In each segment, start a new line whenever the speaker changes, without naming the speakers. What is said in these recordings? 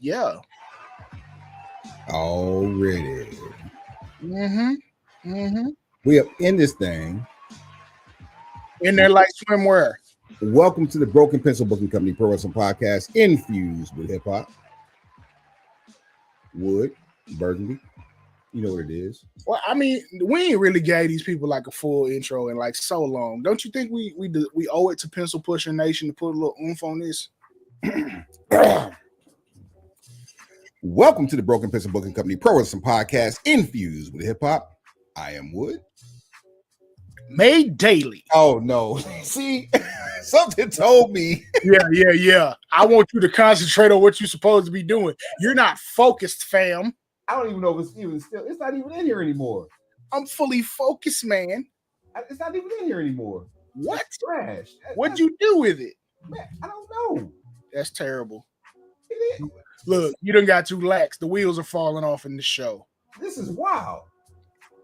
Yeah.
Already.
Mm-hmm.
We are in this thing.
In there like swimwear.
Welcome to the Broken Pencil Booking Company Pro Wrestling Podcast, infused with hip hop. Wood, Burgundy. You know what it is.
Well, I mean, we ain't really gave these people like a full intro in like so long. Don't you think we owe it to Pencil Pusher Nation to put a little oomph on this?
Welcome to the Broken Pencil Booking Company Pro Wrestling Podcast, infused with hip hop. I am Wood.
Made daily.
Oh no! See, something told me.
Yeah. I want you to concentrate on what you're supposed to be doing. You're not focused, fam.
I don't even know if it's even still. It's not even in here anymore.
I'm fully focused, man.
It's not even in here anymore.
What?
That's trash.
What'd you do with it?
Man, I don't know.
That's terrible.
It is.
Look, you done got too lax. The wheels are falling off in the show.
This is wild.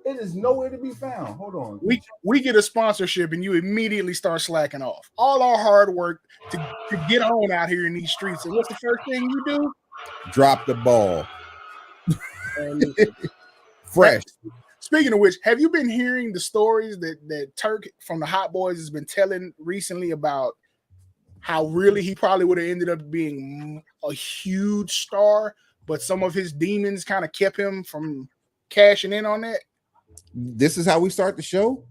It is nowhere to be found. Hold on.
We get a sponsorship and you immediately start slacking off. All our hard work to get on out here in these streets. And what's the first thing you do?
Drop the ball. Fresh.
Speaking of which, have you been hearing the stories that Turk from the Hot Boys has been telling recently about how really he probably would have ended up being a huge star, but some of his demons kind of kept him from cashing in on that?
This is how we start the show?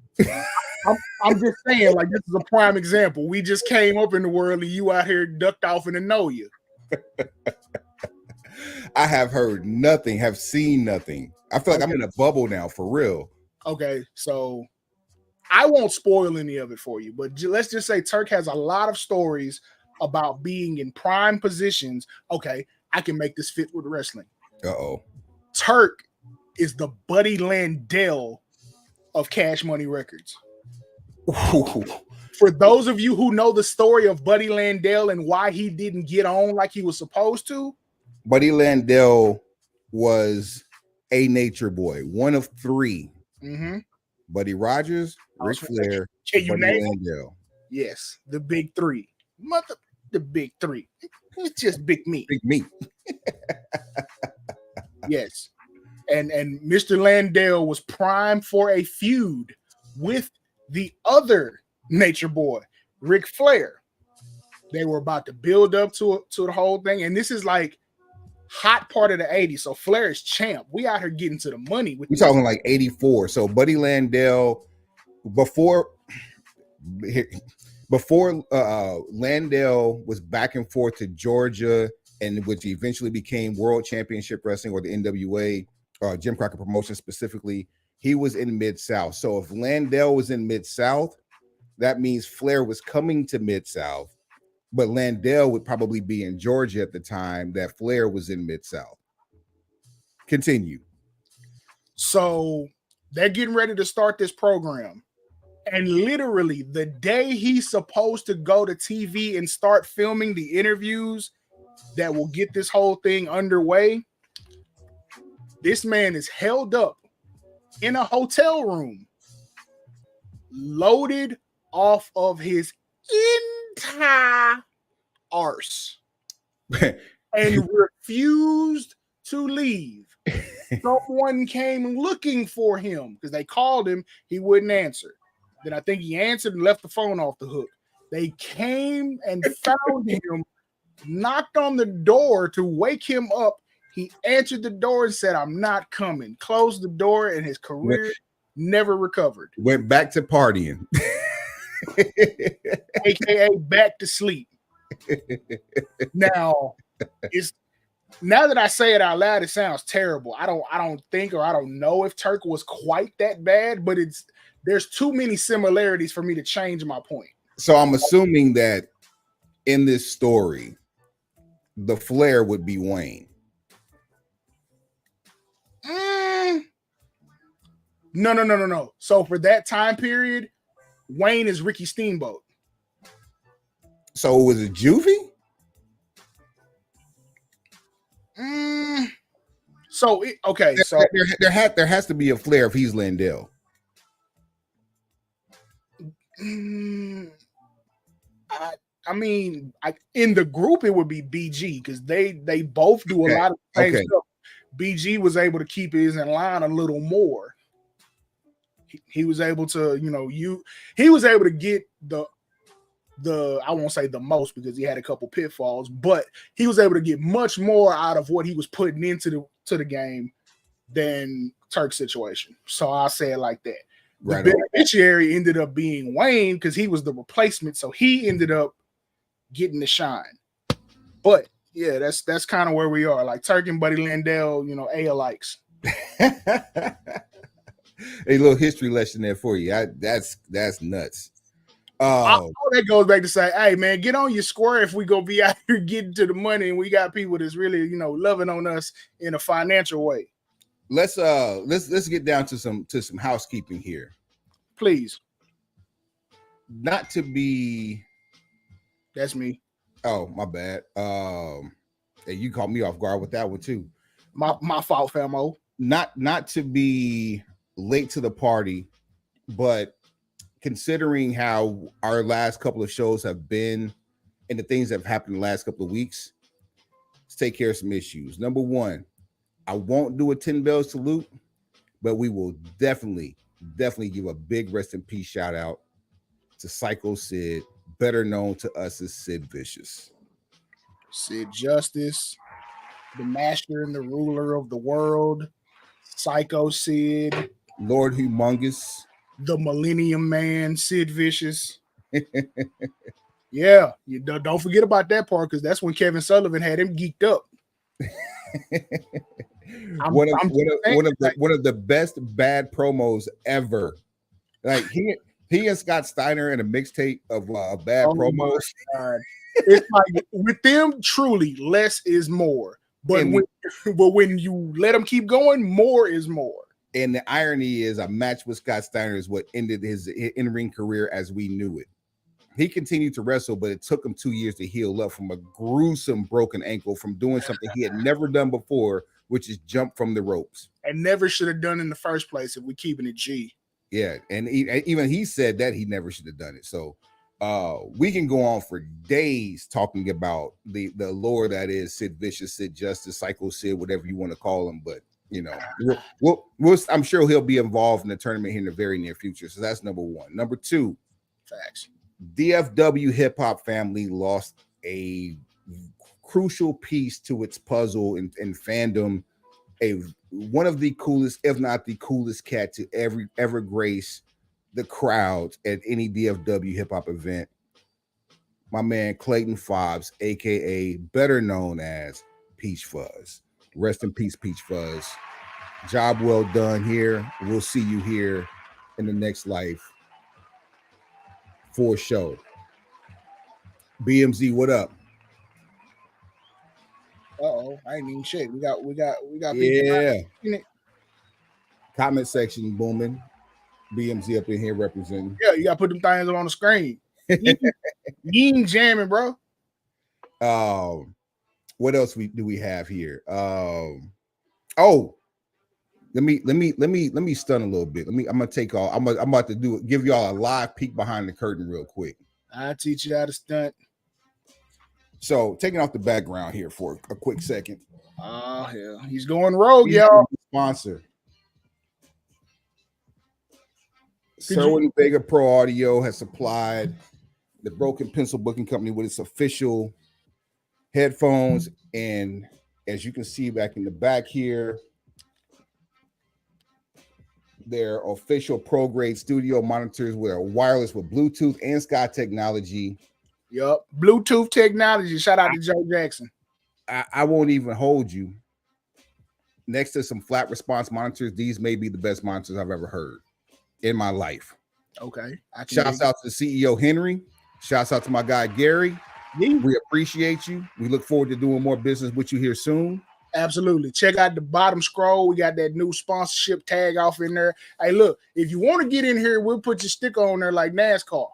I'm just saying, like, this is a prime example. We just came up in the world and you out here ducked off in the know you.
I have heard nothing, have seen nothing. I feel like I'm in a bubble now, for real.
Okay, so I won't spoil any of it for you, but let's just say Turk has a lot of stories about being in prime positions. Okay, I can make this fit with wrestling.
Uh-oh.
Turk is the Buddy Landel of Cash Money Records.
Ooh.
For those of you who know the story of Buddy Landel and why he didn't get on like he was supposed to,
Buddy Landel was a nature boy, one of three.
Mm-hmm.
Buddy Rogers, Ric Flair,
Buddy
Landel.
Yes, the big three. The big three. It's just big meat.
Big meat.
Yes. And Mr. Landel was primed for a feud with the other nature boy, Ric Flair. They were about to build up to the whole thing. And this is like hot part of the 80s. So Flair is champ. We out here getting to the money.
We're talking like 84. So Buddy Landel, before Landel was back and forth to Georgia, and which eventually became World Championship Wrestling, or the NWA, Jim Crockett Promotion specifically, he was in Mid-South. So if Landel was in Mid-South, that means Flair was coming to Mid-South, but Landel would probably be in Georgia at the time that Flair was in Mid-South. Continue.
So they're getting ready to start this program. And literally the day he's supposed to go to TV and start filming the interviews that will get this whole thing underway, this man is held up in a hotel room, loaded off of his entire arse, and refused to leave. Someone came looking for him because they called him. He wouldn't answer. Then I think he answered and left the phone off the hook. They came and found him, knocked on the door to wake him up. He answered the door and said, "I'm not coming." Closed the door, and his career never recovered.
Went back to partying.
AKA back to sleep. Now that I say it out loud, it sounds terrible. I don't think, or I don't know if Turk was quite that bad, but there's too many similarities for me to change my point.
So I'm assuming that in this story, the Flair would be Wayne.
No. So for that time period, Wayne is Ricky Steamboat.
So was it Juvie?
So
there has to be a Flair if he's Landel.
I mean, in the group it would be BG because they both do a lot of the same stuff. BG was able to keep his in line a little more. He was able to, he was able to get the I won't say the most because he had a couple pitfalls, but he was able to get much more out of what he was putting into the game than Turk's situation. So I'll say it like that.
Right.
The beneficiary ended up being Wayne because he was the replacement, so he ended up getting the shine. But yeah, that's kind of where we are. Like Turk and Buddy Landell, A-alikes.
A little history lesson there for you. That's nuts.
All that goes back to say, hey man, get on your square if we go be out here getting to the money and we got people that's really loving on us in a financial way.
Let's get down to some housekeeping here,
please.
Not to be.
That's me.
Oh, my bad. Hey, you caught me off guard with that one too.
My fault, famo.
Not to be late to the party, but considering how our last couple of shows have been and the things that have happened in the last couple of weeks, let's take care of some issues. Number one, I won't do a 10 bells salute, but we will definitely give a big rest in peace shout out to Psycho Sid, better known to us as Sid Vicious.
Sid Justice, the master and the ruler of the world, Psycho Sid,
Lord Humongous,
the Millennium Man, Sid Vicious. Yeah, you don't forget about that part because that's when Kevin Sullivan had him geeked up.
One of the best bad promos ever. Like he and Scott Steiner in a mixtape of bad promos.
It's like with them, truly less is more. But when you let them keep going, more is more.
And the irony is, a match with Scott Steiner is what ended his in-ring career as we knew it. He continued to wrestle, but it took him 2 years to heal up from a gruesome broken ankle from doing something he had never done before, which is jump from the ropes.
And never should have done in the first place if we're keeping it G.
Yeah, and even he said that he never should have done it. So we can go on for days talking about the lore that is Sid Vicious, Sid Justice, Psycho Sid, whatever you want to call him. But I'm sure he'll be involved in the tournament here in the very near future. So that's number one. Number two,
facts.
DFW hip hop family lost a crucial piece to its puzzle in fandom. One of the coolest, if not the coolest cat to ever grace the crowd at any DFW hip hop event. My man Clayton Fobbs, aka better known as Peach Fuzz. Rest in peace, Peach Fuzz. Job well done here. We'll see you here in the next life for show. BMZ, what up?
I ain't even shit. We got
yeah. Comment section booming. BMZ up in here representing.
Yeah, you gotta put them things on the screen. You ain't jamming, bro.
What else do we have here? Let me stun a little bit. I'm gonna take all. I'm about to give y'all a live peek behind the curtain real quick.
I'll teach you how to stunt.
So taking off the background here for a quick second.
Oh hell, he's going rogue, y'all.
Sponsor. Sherwin Vega Pro Audio has supplied the Broken Pencil Booking Company with its official headphones, and as you can see back in the back here, their official pro grade studio monitors with a wireless with Bluetooth and Sky technology.
Yup, Bluetooth technology. Shout out to Joe Jackson.
I won't even hold you. Next to some flat response monitors, these may be the best monitors I've ever heard in my life.
Okay.
Shouts out to the CEO Henry. Shouts out to my guy Gary.
Yeah.
We appreciate you. We look forward to doing more business with you here soon.
Absolutely. Check out the bottom scroll. We got that new sponsorship tag off in there. Hey, look, if you want to get in here, we'll put your sticker on there like NASCAR.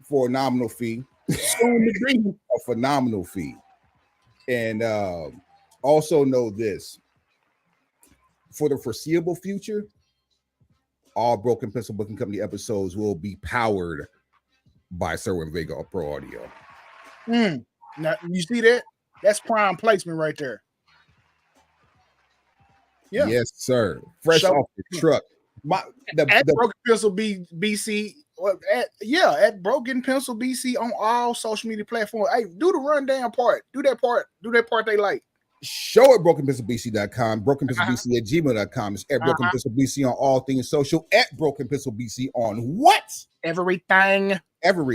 For a nominal fee. A phenomenal fee. And also know this. For the foreseeable future, all Broken Pencil Booking Company episodes will be powered by Serwin Vega Pro Audio.
Now you see that? That's prime placement right there. Yeah.
Yes, sir. Fresh off the truck.
At Broken Pencil BC. At Broken Pencil BC on all social media platforms. Hey, do the rundown part. Do that part. Do that part they like.
Show at brokenpencilbc.com, brokenpencilbc@gmail.com. It's at Broken Pencil BC on all things social. At Broken Pencil BC on what?
Everything.
There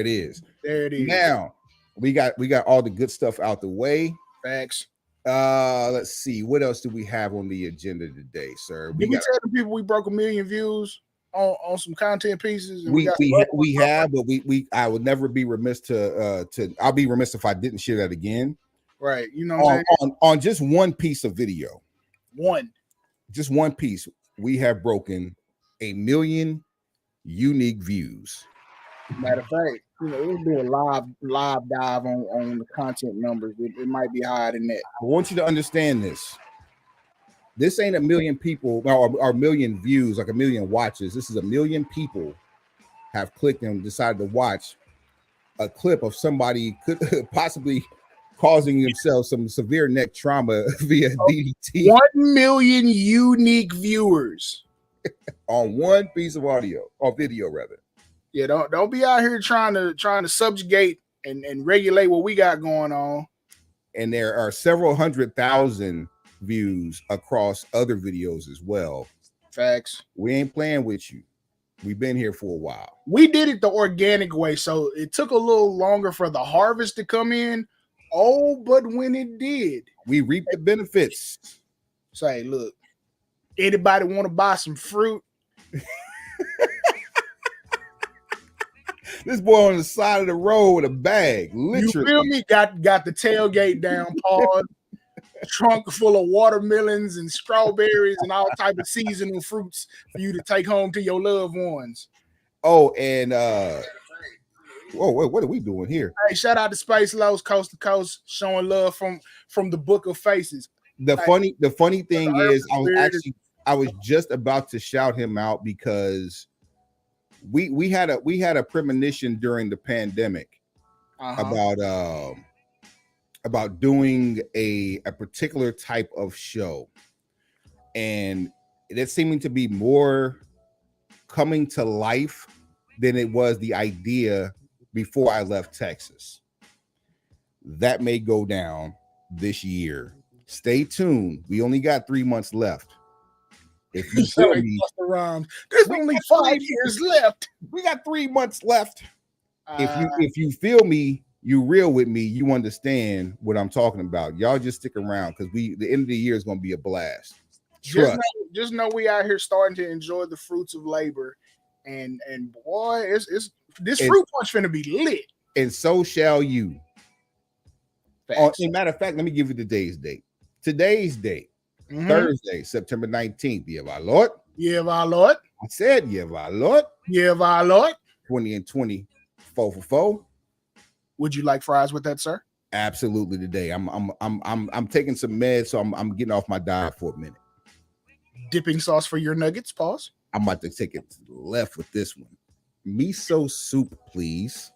it is.
There it is.
Now we got all the good stuff out the way.
Facts.
Let's see. What else do we have on the agenda today, sir?
Did we tell the people we broke 1 million views on some content pieces?
We have, but I would never be remiss to I'll be remiss if I didn't share that again.
Right. You know what I'm saying?
On just one piece of video. Just one piece. We have broken 1 million unique views.
Matter of fact, we'll do a live dive on the content numbers. It might be higher than that.
I want you to understand this. This ain't 1 million people or 1 million views, like 1 million watches. This is 1 million people have clicked and decided to watch a clip of somebody could possibly causing themselves some severe neck trauma via DDT.
1 million unique viewers
on one piece of audio or video, rather.
Yeah, don't be out here trying to subjugate and regulate what we got going on.
And there are several 100,000 views across other videos as well.
Facts.
We ain't playing with you. We've been here for a while.
We did it the organic way, so it took a little longer for the harvest to come in. Oh, but when it did,
we reaped the benefits.
Say, look, anybody want to buy some fruit?
This boy on the side of the road with a bag, literally.
You feel me? Got the tailgate down, Paul. Trunk full of watermelons and strawberries and all type of seasonal fruits for you to take home to your loved ones.
Oh, and what are we doing here?
Hey, shout out to Space Lows Coast to Coast, showing love from the Book of Faces.
The funny thing is, I was just about to shout him out because we had a premonition during the pandemic about doing a particular type of show, and it's seeming to be more coming to life than it was the idea before I left Texas. That may go down this year. Stay tuned. We only got 3 months left. If you feel me,
there's only 5 years left.
We got 3 months left. If you feel me, you real with me, you understand what I'm talking about. Y'all just stick around because the end of the year is going to be a blast.
Just know we out here starting to enjoy the fruits of labor, and boy, it's this fruit punch finna be lit.
And so shall you. As a matter of fact, let me give you today's date. Today's date. Thursday, September 19th. Year of our Lord.
Year of our Lord.
I said year of our Lord.
Year of our Lord.
20 and 20, 4 for 4.
Would you like fries with that, sir?
Absolutely. Today, I'm taking some meds, so I'm getting off my diet for a minute.
Dipping sauce for your nuggets. Pause.
I'm about to take it to the left with this one. Miso soup, please.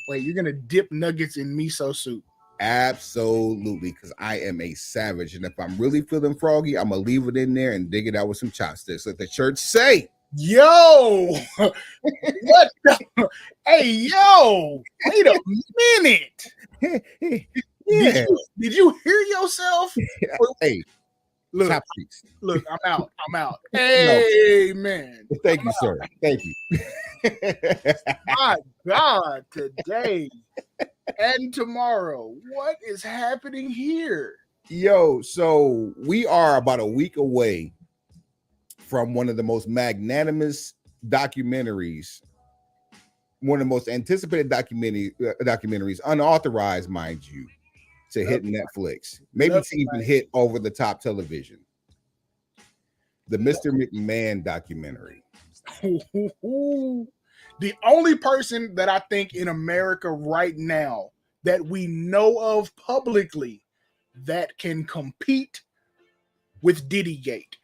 Wait, you're gonna dip nuggets in miso soup?
Absolutely, because I am a savage, and if I'm really feeling froggy, I'm gonna leave it in there and dig it out with some chopsticks. Let the church say,
"Yo, what? Hey, yo, wait a minute!
Yeah,
did you hear yourself?
Hey,
look,
chopsticks.
Look, I'm out. Hey, man.
Thank you, sir. Thank you.
My God, today and tomorrow, what is happening here?
Yo, so we are about a week away from one of the most magnanimous documentaries, one of the most anticipated documentaries, unauthorized, mind you, to hit Netflix, maybe to even hit over the top television. The Mr. McMahon documentary.
The only person that I think in America right now that we know of publicly that can compete with Diddygate.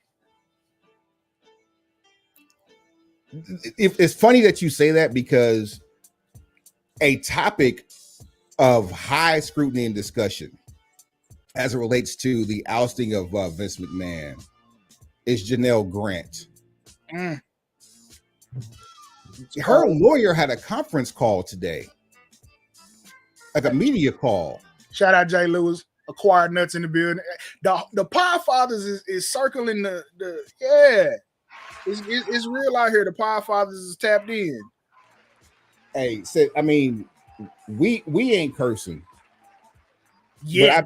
It's funny that you say that because a topic of high scrutiny and discussion as it relates to the ousting of Vince McMahon is Janelle Grant. Her lawyer had a conference call today, like a media call.
Shout out Jay Lewis, Acquired Nuts in the building. The Podfathers is circling the yeah. It's real out here. The Podfathers is tapped in.
Hey, so I mean, we ain't cursing.
Yeah.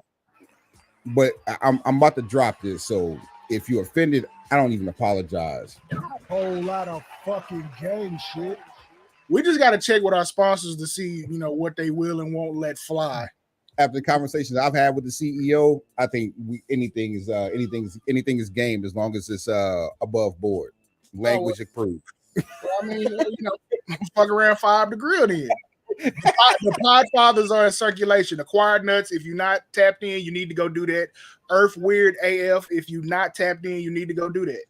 But I'm about to drop this. So if you're offended, I don't even apologize.
A whole lot of fucking gang shit.
We just got to check with our sponsors to see, what they will and won't let fly.
After the conversations I've had with the CEO, I think anything is game as long as it's above board. Language approved.
Well, I mean, fuck around 5 the grill then. The Podfathers are in circulation. Acquired Nuts, if you're not tapped in, you need to go do that. Earth Weird AF, if you're not tapped in, you need to go do that.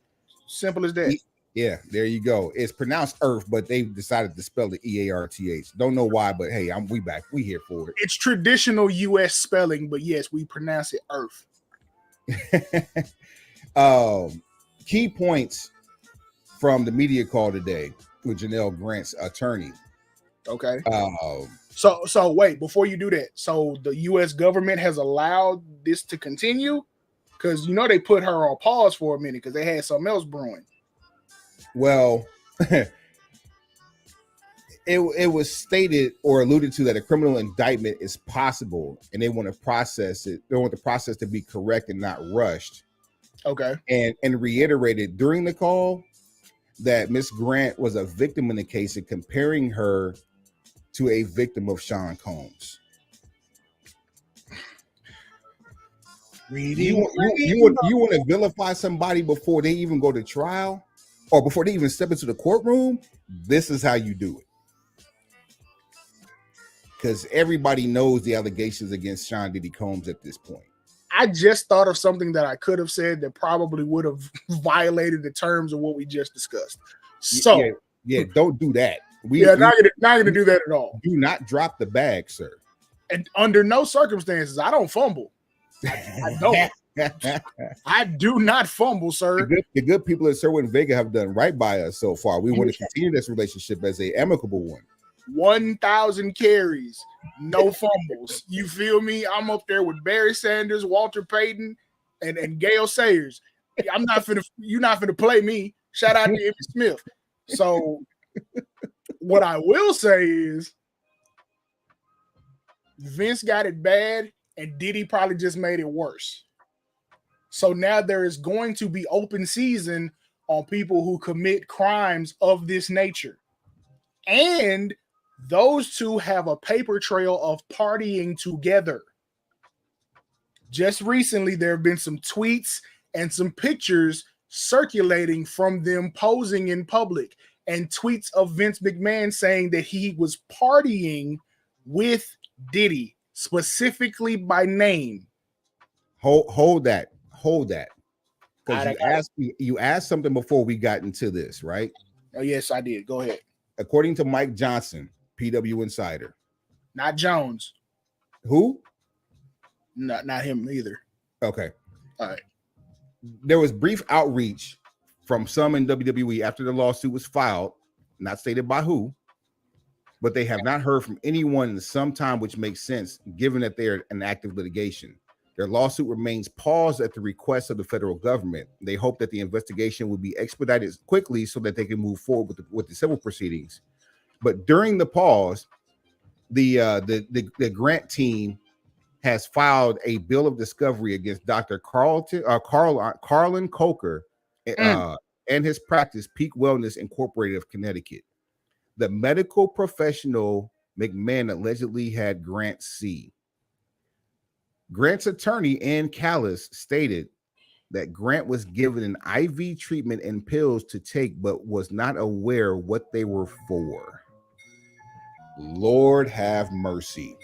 Simple as that.
Yeah, there you go. It's pronounced Earth, but they decided to spell it EARTH. Don't know why, but hey, we back. We here for it.
It's traditional U.S. spelling, but yes, we pronounce it Earth.
Key points from the media call today with Janelle Grant's attorney.
Okay. So wait, before you do that, so the U.S. government has allowed this to continue? Because they put her on pause for a minute because they had something else brewing.
Well, it was stated or alluded to that a criminal indictment is possible, and they want to process it. They want the process to be correct and not rushed.
Okay.
And reiterated during the call that Miss Grant was a victim in the case and comparing her to a victim of Sean Combs. You want to vilify somebody before they even go to trial or before they even step into the courtroom? This is how you do it. Because everybody knows the allegations against Sean Diddy Combs at this point.
I just thought of something that I could have said that probably would have violated the terms of what we just discussed. So
yeah, don't do that.
Not gonna do that at all.
Do not drop the bag, sir.
And under no circumstances, I don't fumble. I don't. I do not fumble, sir.
The good people at Sherwood and Vega have done right by us so far. We want to continue this relationship as a amicable one.
1,000 carries, no fumbles. You feel me? I'm up there with Barry Sanders, Walter Payton, and Gale Sayers. You're not finna play me. Shout out to Emmitt Smith. So what I will say is Vince got it bad and Diddy probably just made it worse. So now there is going to be open season on people who commit crimes of this nature. And those two have a paper trail of partying together. Just recently, there have been some tweets and some pictures circulating from them posing in public and tweets of Vince McMahon saying that he was partying with Diddy, specifically by name.
Hold that. Because you asked something before we got into this, right?
Oh, yes, I did. Go ahead.
According to Mike Johnson, PW Insider.
Not Jones.
Who?
Not him either.
Okay.
All right.
There was brief outreach from some in WWE after the lawsuit was filed, not stated by who, but they have not heard from anyone in some time, which makes sense given that they're in active litigation. Their lawsuit remains paused at the request of the federal government. They hope that the investigation will be expedited quickly so that they can move forward with the civil proceedings. But during the pause, the Grant team has filed a bill of discovery against Dr. Carlin Coker and his practice, Peak Wellness Incorporated of Connecticut. The medical professional McMahon allegedly had Grant see. Grant's attorney, Ann Callis, stated that Grant was given an IV treatment and pills to take, but was not aware what they were for. Lord have mercy.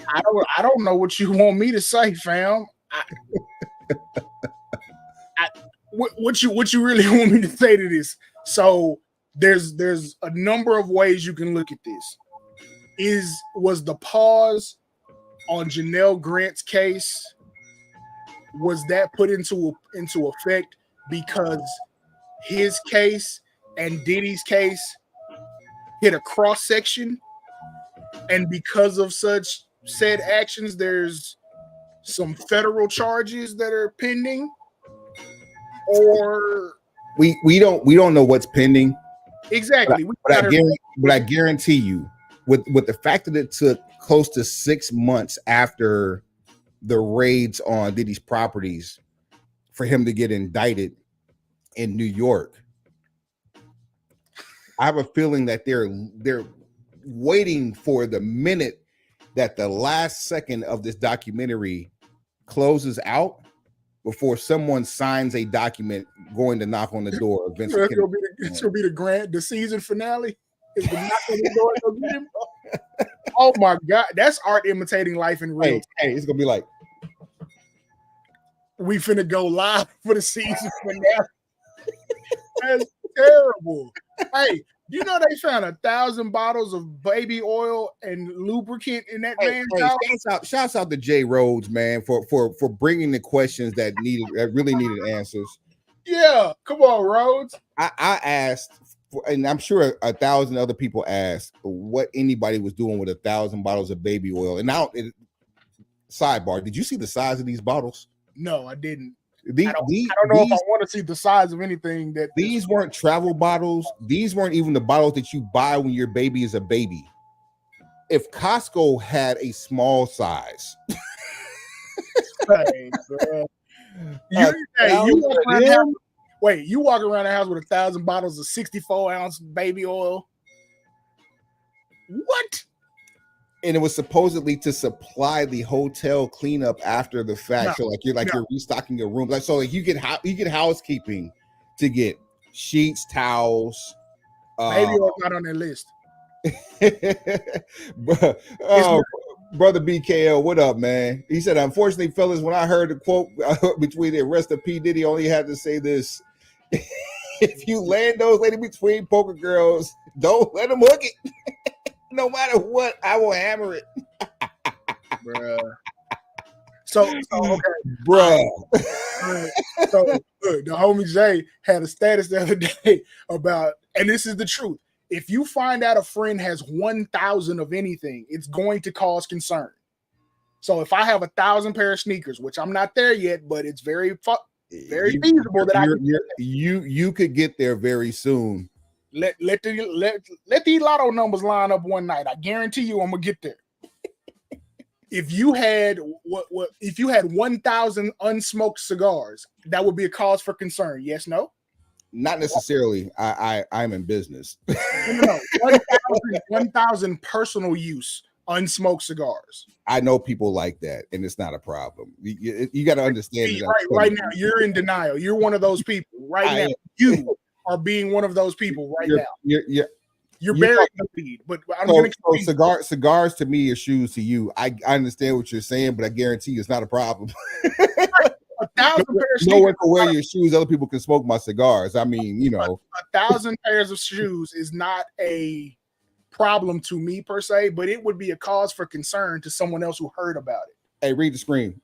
I don't know what you want me to say, fam. What you really want me to say to this? So there's a number of ways you can look at this. Was the pause on Janelle Grant's case, was that put into effect because his case and Diddy's case hit a cross section, and because of such said actions, there's some federal charges that are pending? Or
we don't know what's pending
exactly.
But I guarantee you, with the fact that it took close to 6 months after the raids on Diddy's properties for him to get indicted in New York, I have a feeling that they're waiting for the minute that the last second of this documentary closes out before someone signs a document going to knock on the door of Vince.
It's gonna be the season finale. Is the knock on the door gonna get him? Oh my God, that's art imitating life in real.
Hey, it's gonna be like,
we finna go live for the season finale. That's terrible. Hey, you know they found 1,000 bottles of baby oil and lubricant in that man's house?
Shouts out to Jay Rhodes, man, for bringing the questions that really needed answers.
Yeah, come on, Rhodes.
I asked, and I'm sure 1,000 other people asked what anybody was doing with 1,000 bottles of baby oil. And now, sidebar, did you see the size of these bottles?
No, I didn't. I don't
know
if I want to see the size of anything that
these weren't travel bottles. These weren't even the bottles that you buy when your baby is a baby. If Costco had a small size,
hey, you walk around the house with 1,000 bottles of 64-ounce baby oil. What? And
it was supposedly to supply the hotel cleanup after the fact. No, so you're restocking your room. You get housekeeping to get sheets, towels.
Baby oil's not on their list.
Brother BKL, what up, man? He said, unfortunately, fellas, when I heard the quote between the arrest of P. Diddy, only had to say this. If you land those ladies between poker girls, don't let them hook it. No matter what, I will hammer it.
Bruh. So okay.
Bruh.
So look, the homie Jay had a status the other day about, and this is the truth, if you find out a friend has 1,000 of anything, it's going to cause concern. So if I have 1,000 pair of sneakers, which I'm not there yet, but it's very feasible that
you could get there very soon.
Let these lotto numbers line up one night. I guarantee you I'm gonna get there. If you had 1,000 unsmoked cigars, that would be a cause for concern. Yes, no?
Not necessarily. I'm in business.
No. 1,000 personal use unsmoked cigars.
I know people like that, and it's not a problem. You got to understand.
Right now, you're in denial. You're one of those people. Right now, you are being one of those people now. You're burying the lead, but I'm going
to cigars to me are shoes to you. I understand what you're saying, but I guarantee you it's not a problem.
1,000 pairs of
nowhere to wear your shoes. Other people can smoke my cigars. I mean,
1,000 pairs of shoes is not a problem to me per se, but it would be a cause for concern to someone else who heard about it.
Hey, read the screen.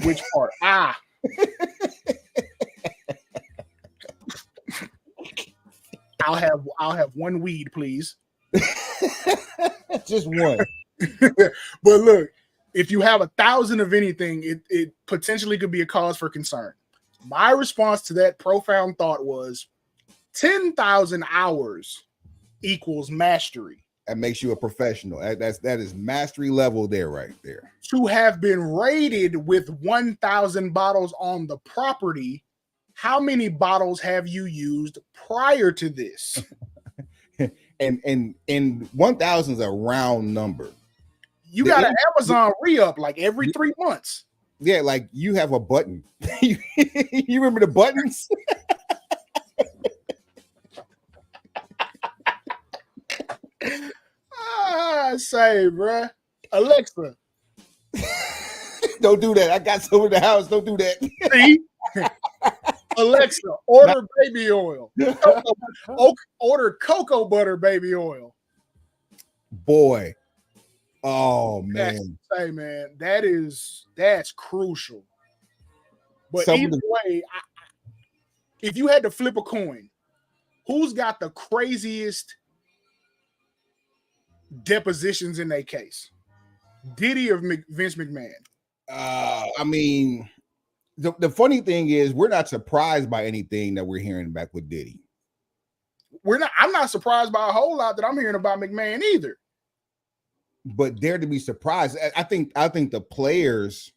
Which part? I'll have one weed, please.
Just one.
But look, if you have 1,000 of anything, it potentially could be a cause for concern. My response to that profound thought was 10,000 hours equals mastery.
That makes you a professional. That is mastery level there, right there.
To have been raided with 1,000 bottles on the property, how many bottles have you used prior to this?
and 1,000 is a round number.
You got an Amazon re-up like every 3 months.
Yeah, like you have a button. You remember the buttons?
Say, bruh. Alexa,
Don't do that. I got some in the house. Don't do that.
See? Alexa, order baby oil. Order cocoa butter baby oil.
Boy. Oh man.
Hey man, that's crucial. But either way, if you had to flip a coin, who's got the craziest depositions in their case? Diddy or Vince McMahon?
I mean, the funny thing is we're not surprised by anything that we're hearing back with Diddy.
I'm not surprised by a whole lot that I'm hearing about McMahon either.
But dare to be surprised. I think the players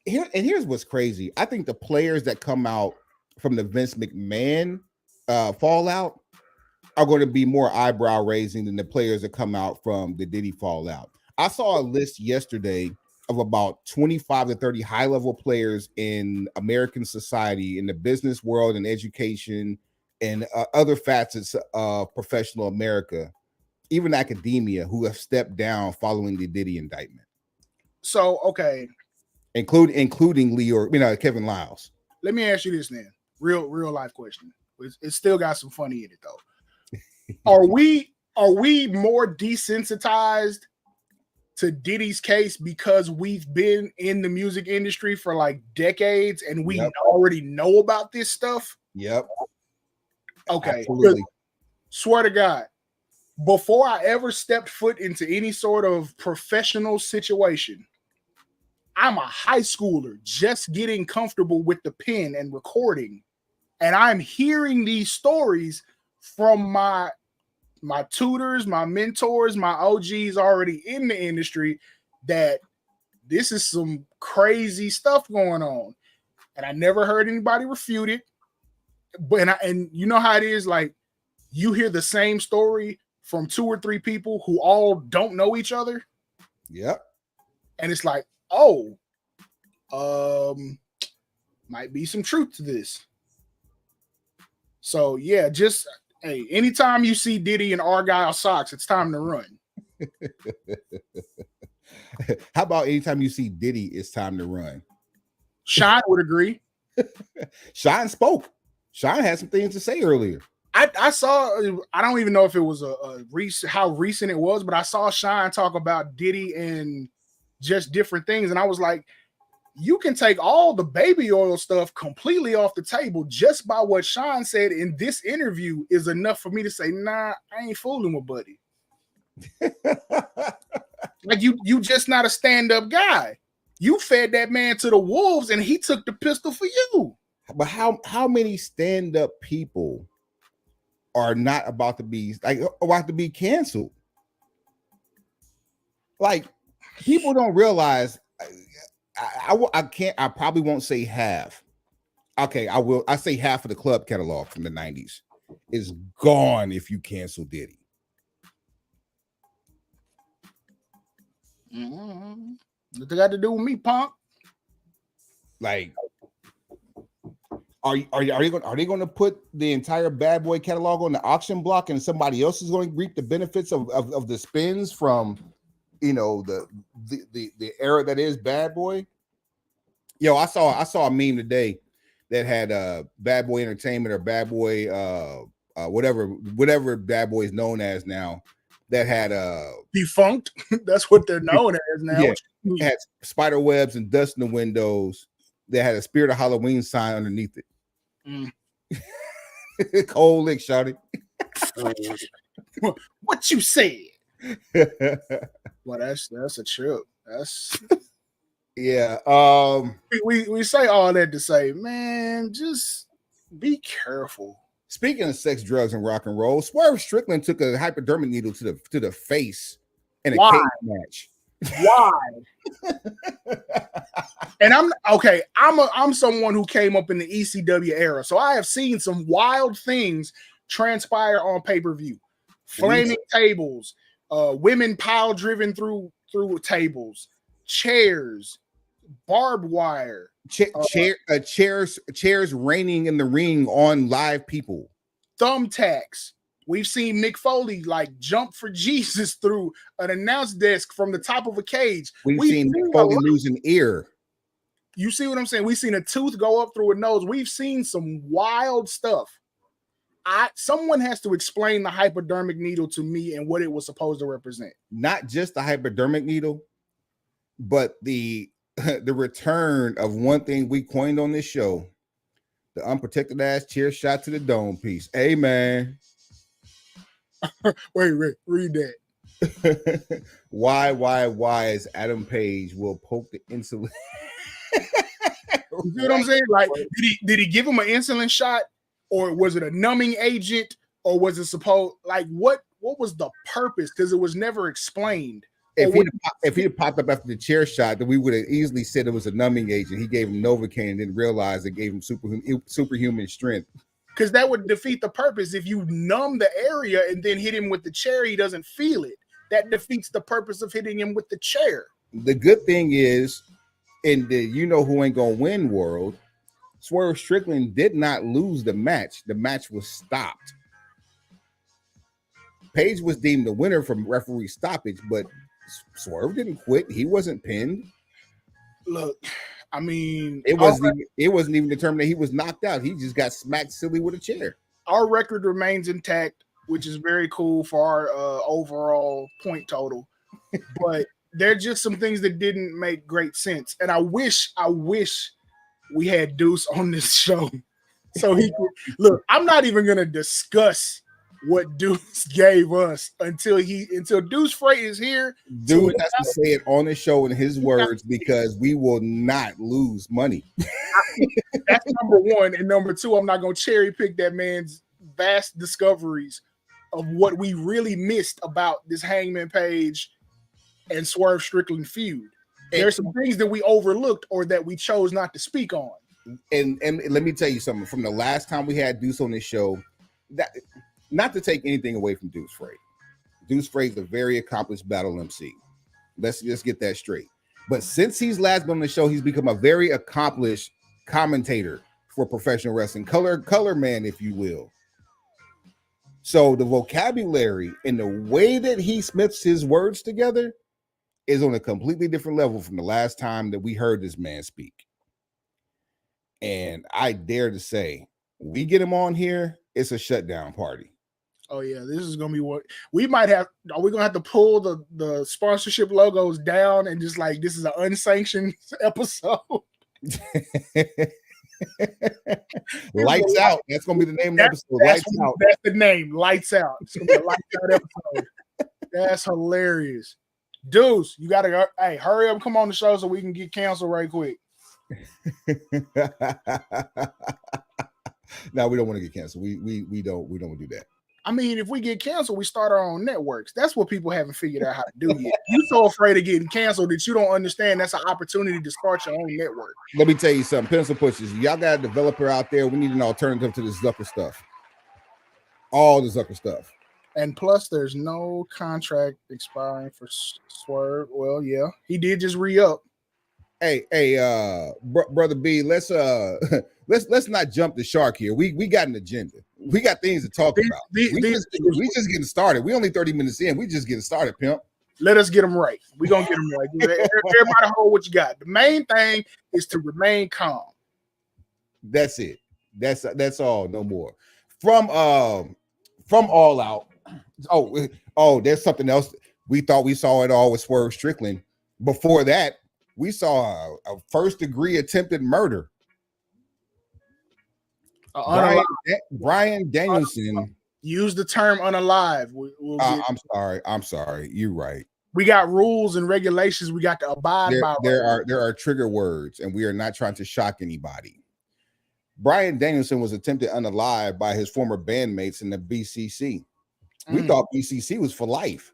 here's what's crazy. I think the players that come out from the Vince McMahon fallout are going to be more eyebrow raising than the players that come out from the Diddy fallout. I saw a list yesterday of about 25 to 30 high level players in American society, in the business world and education and other facets of professional America, even academia, who have stepped down following the Diddy indictment.
So, okay.
Including Kevin Lyles.
Let me ask you this then. Real life question. It's still got some funny in it though. Are we more desensitized to Diddy's case because we've been in the music industry for like decades and we already know about this stuff?
Yep.
Okay.
Absolutely.
Swear to God, before I ever stepped foot into any sort of professional situation, I'm a high schooler just getting comfortable with the pen and recording. And I'm hearing these stories from my tutors, my mentors, my OGs already in the industry that this is some crazy stuff going on. And I never heard anybody refute it. But and you know how it is, like you hear the same story from 2 or 3 people who all don't know each other.
Yep.
And it's like, might be some truth to this. So yeah, just hey, anytime you see Diddy in Argyle socks, it's time to run.
How about anytime you see Diddy, it's time to run?
Shine would agree.
Shine spoke. Shine had some things to say earlier.
I saw, I don't even know if it was how recent it was, but I saw Shine talk about Diddy and just different things. And I was like, you can take all the baby oil stuff completely off the table just by what Shine said in this interview is enough for me to say, nah, I ain't fooling with Buddy. Like you just not a stand-up guy. You fed that man to the wolves and he took the pistol for you.
But how many stand-up people are not about to be canceled? Like, people don't realize. I probably won't say half. Okay, I will. I say half of the club catalog from the 90s is gone if you cancel Diddy.
What they got to do with me, punk?
Like, are they going to put the entire Bad Boy catalog on the auction block and somebody else is going to reap the benefits of the spins from, the era that is Bad Boy? Yo, I saw a meme today that had Bad Boy Entertainment or Bad Boy whatever Bad Boy is known as now, that had
defunct. That's what they're known as now.
Yeah, it had spider webs and dust in the windows. They had a Spirit of Halloween sign underneath it. Cold lick, shawty.
What you said? Well, that's a trip. That's
yeah.
We say all that to say, man, just be careful.
Speaking of sex, drugs, and rock and roll, Swerve Strickland took a hypodermic needle to the face in a cage match.
Why? And I'm someone who came up in the ECW era, so I have seen some wild things transpire on pay-per-view. Flaming tables, women pile driven through tables, chairs, barbed wire,
chairs raining in the ring on live people,
thumbtacks, We've seen Mick Foley like jump for Jesus through an announce desk from the top of a cage.
We've seen Mick Foley lose an ear.
You see what I'm saying? We've seen a tooth go up through a nose. We've seen some wild stuff. Someone has to explain the hypodermic needle to me and what it was supposed to represent.
Not just the hypodermic needle, but the return of one thing we coined on this show, the unprotected ass chair shot to the dome piece. Hey, man.
Wait, read that.
Why is Adam Page will poke the insulin?
You see what I'm saying? Like, did he give him an insulin shot, or was it a numbing agent, or was it supposed like what was the purpose? Because it was never explained.
If he had popped up after the chair shot, then we would have easily said it was a numbing agent. He gave him Novocaine and didn't realize it gave him superhuman strength.
Because that would defeat the purpose. If you numb the area and then hit him with the chair, he doesn't feel it. That defeats the purpose of hitting him with the chair.
The good thing is, in the you know who ain't gonna win world, Swerve Strickland did not lose the match. The match was stopped. Page was deemed the winner from referee stoppage, but Swerve didn't quit. He wasn't pinned.
Look, I mean,
it wasn't even determined that he was knocked out. He just got smacked silly with a chair.
Our record remains intact, which is very cool for our overall point total. But there are just some things that didn't make great sense. And I wish we had Deuce on this show so he could look. I'm not even gonna discuss what Deuce gave us until Deuce Freight is here.
Deuce has to say it on the show in his words because we will not lose money.
That's number one. And number two, I'm not going to cherry pick that man's vast discoveries of what we really missed about this Hangman Page and Swerve Strickland feud. There's some things that we overlooked or that we chose not to speak on.
And let me tell you something. From the last time we had Deuce on this show, that not to take anything away from Deuce Freight. Deuce Freight is a very accomplished battle MC. Let's just get that straight. But since he's last been on the show, he's become a very accomplished commentator for professional wrestling, color man, if you will. So the vocabulary and the way that he smiths his words together is on a completely different level from the last time that we heard this man speak. And I dare to say, we get him on here, it's a shutdown party.
Oh yeah, this is gonna be what we might have. Are we gonna have to pull the sponsorship logos down and just like this is an unsanctioned episode?
Lights out. That's gonna be the name of the episode. Lights out.
That's the name. Lights out. It's gonna be a lights out episode. That's hilarious. Deuce, you gotta hurry up, come on the show so we can get canceled right quick.
No, we don't want to get canceled. We don't do that.
I mean, if we get canceled, we start our own networks. That's what people haven't figured out how to do yet. You're so afraid of getting canceled that you don't understand that's an opportunity to start your own network.
Let me tell you something. Pencil pushers, y'all got a developer out there. We need an alternative to the Zucker stuff. All the Zucker stuff.
And plus, there's no contract expiring for Swerve. Well, yeah, he did just re-up.
Hey, brother B, let's not jump the shark here. We got an agenda. We got things to talk about. We just getting started. We only 30 minutes in. We just getting started, pimp.
Let us get them right. We're gonna get them right. Everybody hold what you got. The main thing is to remain calm.
That's it. That's all. No more. From All Out. Oh, there's something else. We thought we saw it all with Swerve Strickland. Before that, we saw a first-degree attempted murder. Bryan Danielson.
Use the term unalive.
I'm sorry. You're right.
We got rules and regulations we got to abide by.
There are trigger words, and we are not trying to shock anybody. Bryan Danielson was attempted unalive by his former bandmates in the BCC. We thought BCC was for life.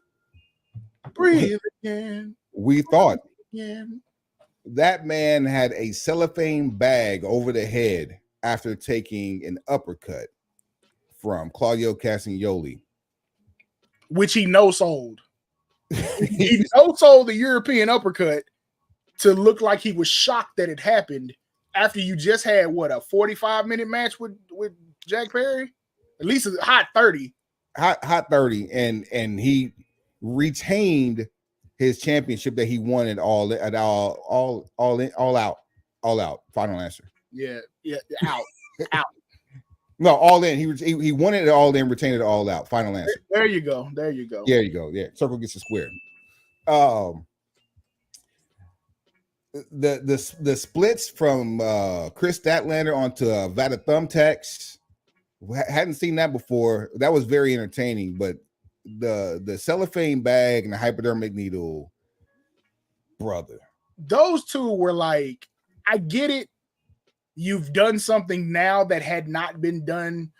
Breathe again.
We thought
again.
That man had a cellophane bag over the head after taking an uppercut from Claudio Castagnoli,
which he no-sold. He no-sold the European uppercut to look like he was shocked that it happened after you just had a 45-minute match with Jack Perry, at least a hot 30.
hot 30, and he retained his championship that he won at all out. Final answer.
Yeah, out.
No, all in. He won it at all in, retained it all out. Final answer.
There you go.
There you go. Yeah, circle gets a square. The splits from Chris Statlander onto Vada Thumbtacks, hadn't seen that before. That was very entertaining, but the cellophane bag and the hypodermic needle, brother.
Those two were like, I get it. You've done something now that had not been done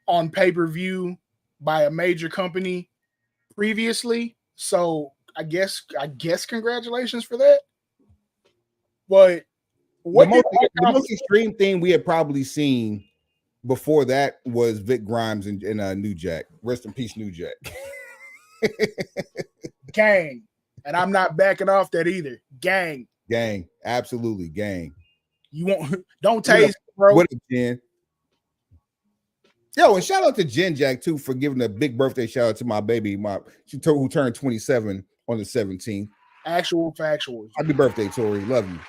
on pay-per-view by a major company previously. So I guess congratulations for that. But what
the most extreme thing we had probably seen before that was Vic Grimes and New Jack. Rest in peace, New Jack.
Gang. And I'm not backing off that either. Gang.
Absolutely gang.
You won't don't taste, bro.
What a Jen. Yo, and shout out to Jen Jack too for giving a big birthday shout out to my baby, who turned 27 on the 17th.
Actual factuals.
Happy birthday, Tori. Love you.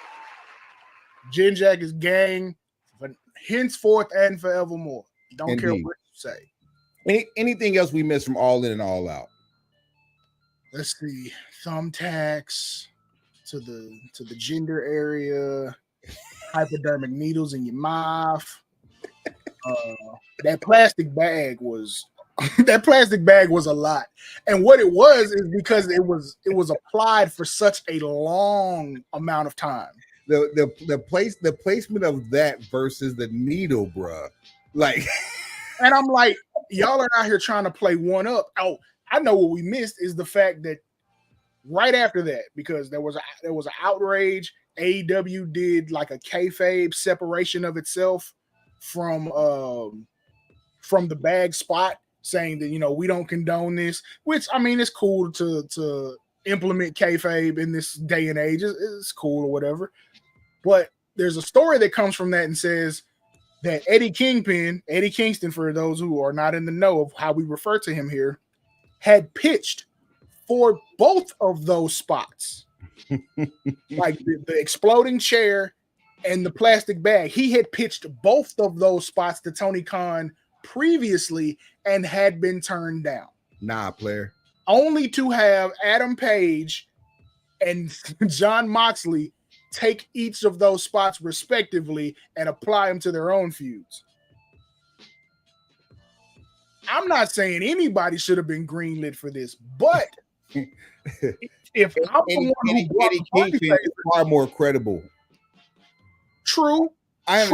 Jen Jack is gang, but henceforth and forevermore. Don't
Indeed.
care what you say.
Anything else we missed from All In and All Out?
Let's see. Thumbtacks to the gender area, hypodermic needles in your mouth. That plastic bag was a lot. And what it was is because it was applied for such a long amount of time.
The placement of that versus the needle, bruh. Like,
and I'm like, y'all are out here trying to play one up. Oh, I know what we missed is the fact that right after that, because there was an outrage, AEW did like a kayfabe separation of itself from the bag spot, saying that, you know, we don't condone this, which, I mean, it's cool to implement kayfabe in this day and age. It's cool or whatever. But there's a story that comes from that and says that Eddie Kingston, for those who are not in the know of how we refer to him here, had pitched for both of those spots. Like the exploding chair and the plastic bag. He had pitched both of those spots to Tony Khan previously and had been turned down.
Nah, player.
Only to have Adam Page and Jon Moxley take each of those spots respectively and apply them to their own feuds. I'm not saying anybody should have been greenlit for this, but if I'm the one who brought
Eddie Kingston is far more credible.
True.
I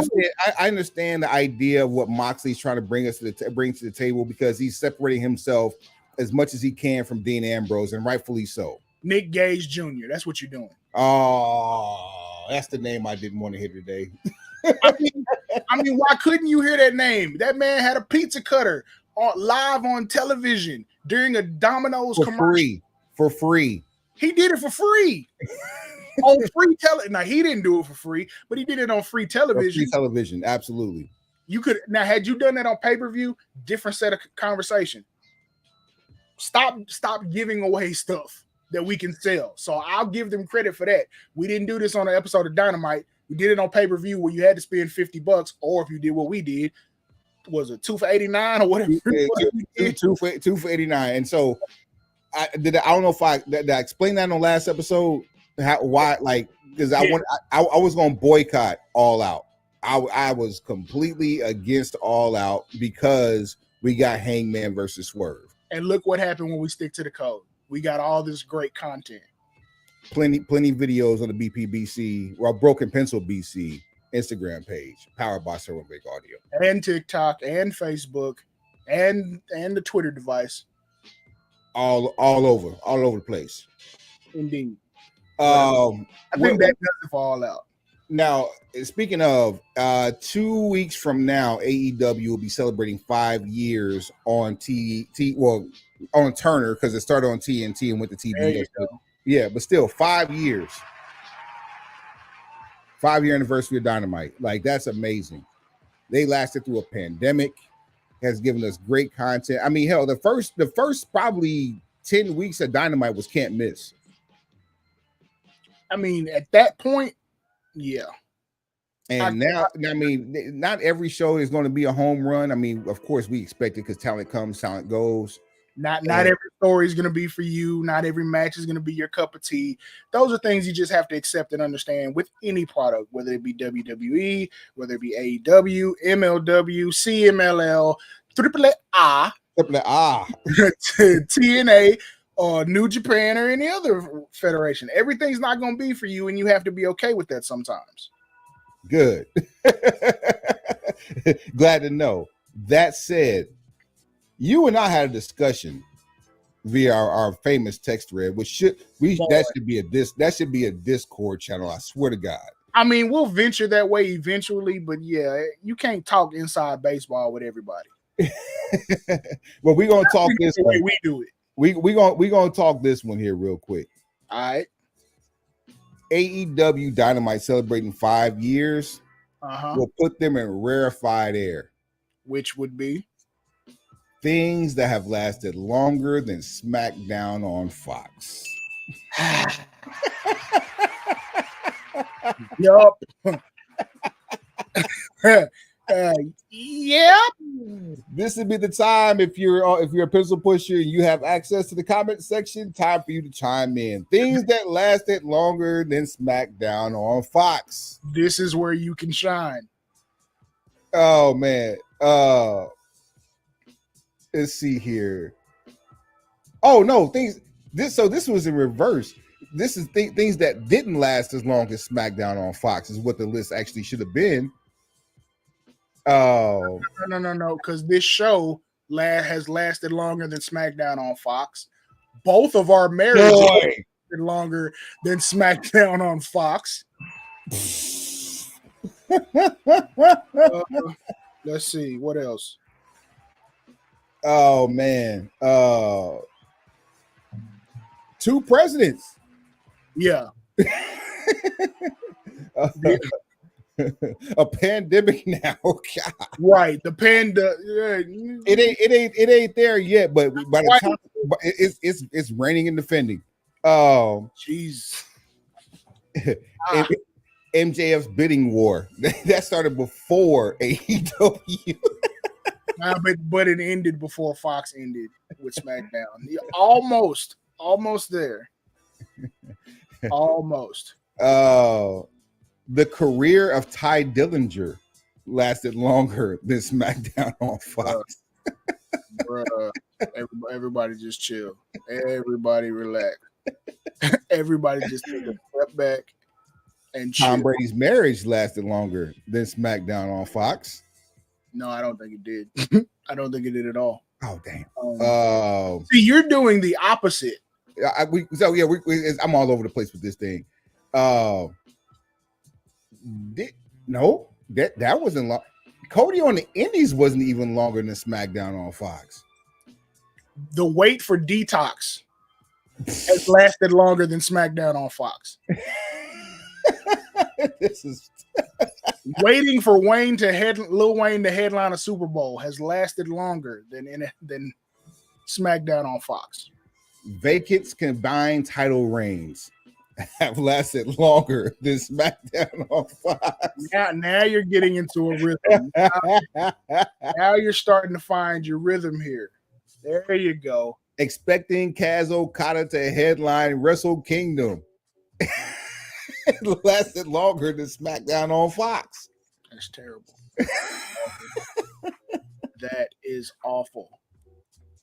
understand the idea of what Moxley's trying to bring to the table, because he's separating himself as much as he can from Dean Ambrose, and rightfully so.
Nick Gage Jr. That's what you're doing.
Oh, that's the name I didn't want to hear today.
I mean, why couldn't you hear that name? That man had a pizza cutter live on television during a Domino's commercial.
For free.
He did it for free. On free television. Now, he didn't do it for free, but he did it on free television.
Free television, absolutely.
You could now, had you done that on pay-per-view, different set of conversation. Stop giving away stuff that we can sell. So I'll give them credit for that. We didn't do this on an episode of Dynamite. We did it on pay-per-view where you had to spend $50, or if you did what we did, was it 2 for $89 or whatever?
Two for $89. And so I don't know if I explained that on the last episode. Why? Like, because I was going to boycott All Out. I was completely against All Out because we got Hangman versus Swerve.
And look what happened when we stick to the code. We got all this great content.
Plenty videos on the BPBC, well, Broken Pencil BC Instagram page, powered by Servo Big Audio,
and TikTok and Facebook and the Twitter device.
All over the place.
Indeed.
I
think that does it for All Out.
Now, speaking of, 2 weeks from now, AEW will be celebrating 5 years on on Turner, because it started on TNT and went to TBS. Yeah, but still 5 years. 5-year anniversary of Dynamite. Like, that's amazing. They lasted through a pandemic. has given us great content. I mean, hell, the first probably 10 weeks of Dynamite was can't miss.
I mean, at that point, yeah.
And now, I mean, not every show is going to be a home run. I mean, of course, we expect it because talent comes, talent goes.
Not every story is going to be for you. Not every match is going to be your cup of tea. Those are things you just have to accept and understand with any product, whether it be WWE, whether it be AEW, MLW, CMLL, AAA, TNA, or New Japan, or any other federation. Everything's not going to be for you, and you have to be okay with that sometimes.
Good. Glad to know. That said, you and I had a discussion via our famous text thread, which should be a Discord channel. I swear to God. I
mean, we'll venture that way eventually, but yeah, you can't talk inside baseball with everybody.
Well, we're gonna talk this
the way we do it.
We're gonna talk this one here real quick.
All right.
AEW Dynamite celebrating 5 years. Will put them in rarefied air.
Which would be
things that have lasted longer than SmackDown on Fox.
Yup. Yep.
This would be the time if you're a pencil pusher and you have access to the comment section. Time for you to chime in. Things that lasted longer than SmackDown on Fox.
This is where you can shine.
Oh man. Let's see here. Oh no, this was in reverse. This is things that didn't last as long as SmackDown on Fox is what the list actually should have been. Oh
no, because this show has lasted longer than SmackDown on Fox. Both of our marriages lasted longer than SmackDown on Fox. Let's see what else.
Oh man, 2 presidents.
Yeah.
A pandemic now. God.
Right, the panda.
It ain't there yet, but by the time it's raining and defending. Oh,
jeez.
MJF's bidding war that started before AEW.
But it ended before Fox ended with SmackDown. Almost there. Almost.
Oh. The career of Ty Dillinger lasted longer than SmackDown on Fox.
Bruh, everybody just chill. Everybody relax. Everybody just take a step back and chill.
Tom Brady's marriage lasted longer than SmackDown on Fox.
No, I don't think it did. I don't think it did at all.
Oh, damn.
See, you're doing the opposite.
I'm all over the place with this thing. That wasn't long. Cody on the Indies wasn't even longer than SmackDown on Fox.
The wait for Detox has lasted longer than SmackDown on Fox.
This is
waiting for Lil Wayne to headline a Super Bowl has lasted longer than SmackDown on Fox.
Vacant's combined title reigns have lasted longer than SmackDown on Fox.
Now you're getting into a rhythm. Now you're starting to find your rhythm here. There you go.
Expecting Kaz Okada to headline Wrestle Kingdom. It lasted longer than SmackDown on Fox.
That's terrible. That is awful.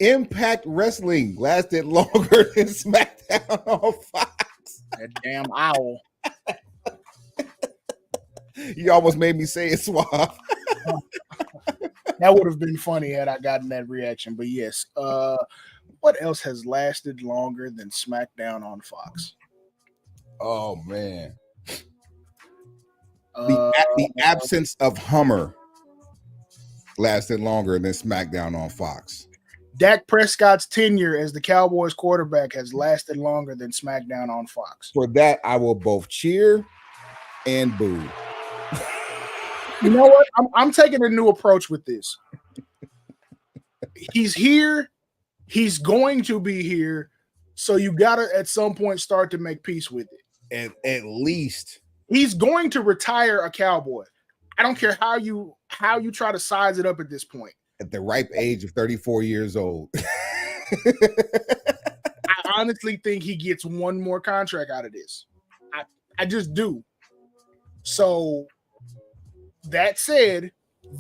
Impact Wrestling lasted longer than SmackDown on Fox.
That damn owl.
You almost made me say it, Suave.
That would have been funny had I gotten that reaction. But yes, what else has lasted longer than SmackDown on Fox?
Oh man, the absence of Hummer lasted longer than SmackDown on Fox.
Dak Prescott's tenure as the Cowboys quarterback has lasted longer than SmackDown on Fox.
For that, I will both cheer and boo.
You know what? I'm taking a new approach with this. he's here. He's going to be here. So you gotta at some point start to make peace with it.
At least
He's going to retire a Cowboy. I don't care how you try to size it up at this point.
at the ripe age of 34 years old.
I honestly think he gets one more contract out of this. I just do. So that said,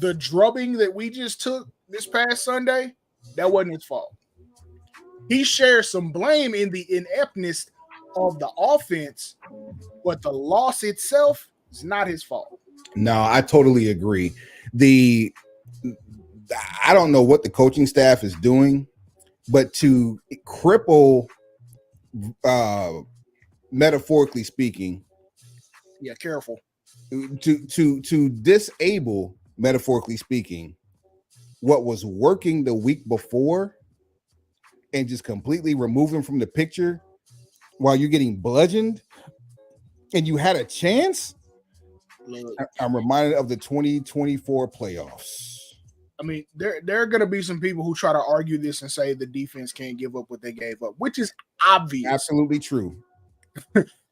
the drubbing that we just took this past Sunday, that wasn't his fault. He shares some blame in the ineptness of the offense, but the loss itself is not his fault.
No, I totally agree. I don't know what the coaching staff is doing, but to cripple, metaphorically speaking,
Yeah, careful.
to disable, metaphorically speaking, what was working the week before and just completely remove him from the picture while you're getting bludgeoned and you had a chance. I'm reminded of the 2024 playoffs.
I mean, there are going to be some people who try to argue this and say the defense can't give up what they gave up, which is obvious.
Absolutely true.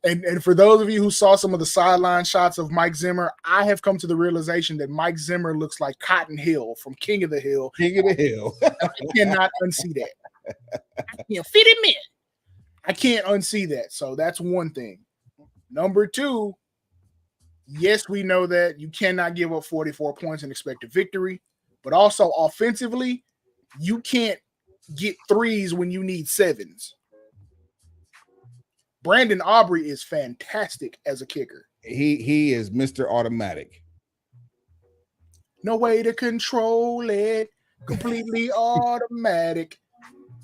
And for those of you who saw some of the sideline shots of Mike Zimmer, I have come to the realization that Mike Zimmer looks like Cotton Hill from King of the Hill.
King of the Hill.
I cannot unsee that. I can't fit him in. I can't unsee that. So that's one thing. Number two, yes, we know that you cannot give up 44 points and expect a victory, but also offensively, you can't get threes when you need sevens. Brandon Aubrey is fantastic as a kicker.
He is Mr. Automatic.
No way to control it. Completely automatic.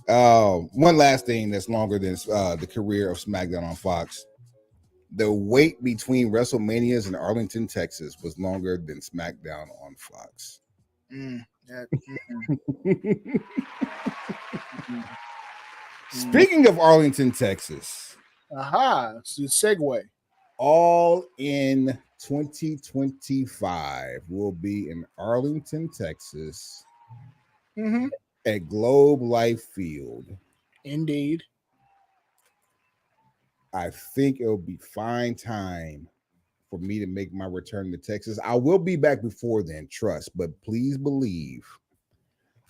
One last thing that's longer than the career of SmackDown on Fox. The wait between WrestleManias in Arlington, Texas was longer than SmackDown on Fox. Speaking of Arlington, Texas.
Aha, it's a segue.
All in 2025 will be in Arlington, Texas at Globe Life Field.
Indeed.
I think it'll be fine time for me to make my return to Texas. I will be back before then, trust, but please believe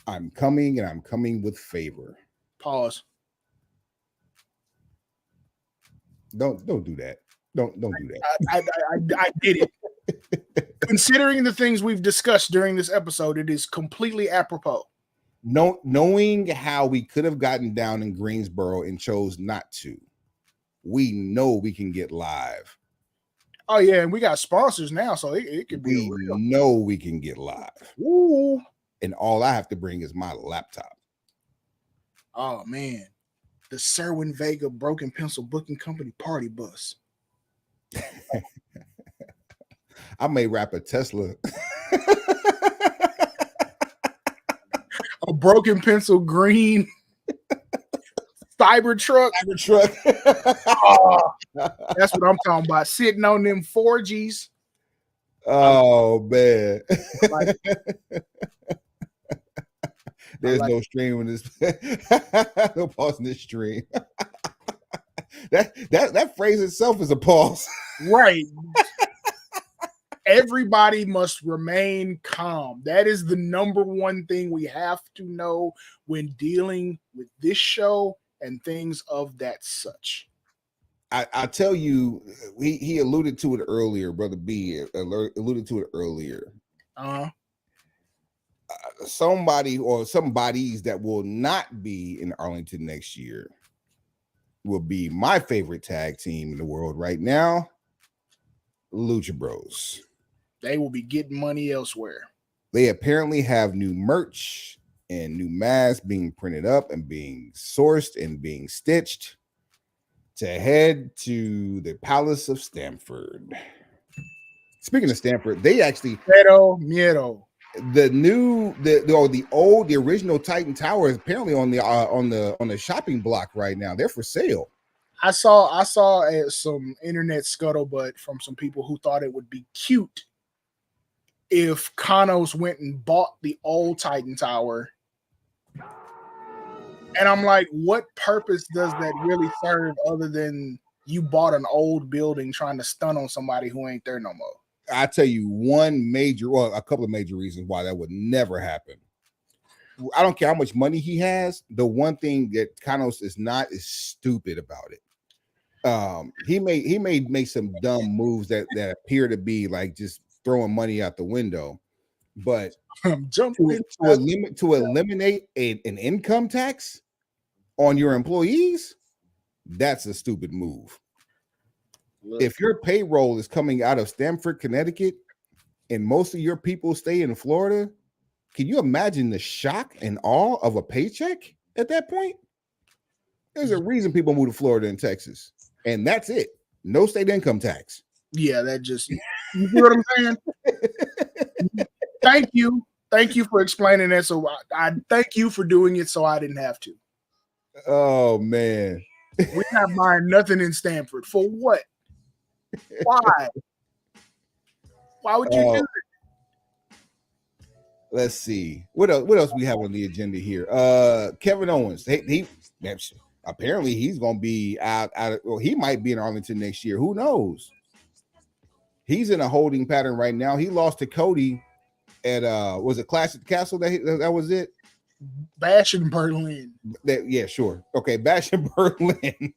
I'm coming and I'm coming with favor.
Pause.
Don't do that. Don't do that.
I did it. Considering the things we've discussed during this episode, it is completely apropos.
Knowing how we could have gotten down in Greensboro and chose not to, we know we can get live.
Oh yeah, and we got sponsors now, so it could be real.
We know we can get live.
Ooh.
And all I have to bring is my laptop.
Oh man. The Serwin Vega Broken Pencil Booking Company party bus.
I may wrap a Tesla.
A broken pencil green Cybertruck. Oh, that's what I'm talking about. Sitting on them 4Gs.
Oh man. There's no stream in this. No pause in this stream. that phrase itself is a pause.
Right. Everybody must remain calm. That is the number one thing we have to know when dealing with this show and things of that such.
I tell you, he alluded to it earlier, Brother B alluded to it earlier. Somebody or some bodies that will not be in Arlington next year will be my favorite tag team in the world right now, Lucha Bros.
They will be getting money elsewhere.
They apparently have new merch and new masks being printed up and being sourced and being stitched to head to the Palace of Stamford. Speaking of Stamford, they actually
Miedo.
The original Titan Tower is apparently on the shopping block right now. They're for sale.
I saw some internet scuttlebutt from some people who thought it would be cute if Kanos went and bought the old Titan Tower And I'm like, what purpose does that really serve other than you bought an old building trying to stun on somebody who ain't there no more?
I tell you a couple of major reasons why that would never happen. I don't care how much money he has. The one thing that Kanos is not is stupid about it. He may make some dumb moves that appear to be like just throwing money out the window, but to eliminate an income tax on your employees, that's a stupid move. If your payroll is coming out of Stamford, Connecticut, and most of your people stay in Florida, can you imagine the shock and awe of a paycheck at that point? There's a reason people move to Florida and Texas, and that's it. No state income tax.
Yeah, that just, you know what I'm saying? Thank you for explaining that. So I thank you for doing it so I didn't have to.
Oh man,
we're not buying nothing in Stamford. For what? Why? Why would you do it?
Let's see what else we have on the agenda here. Kevin Owens, he apparently he's gonna be out well, he might be in Arlington next year. Who knows? He's in a holding pattern right now. He lost to Cody at was it Clash at the Castle? That was it.
Bash in Berlin.
Yeah, sure. Okay, Bash in Berlin.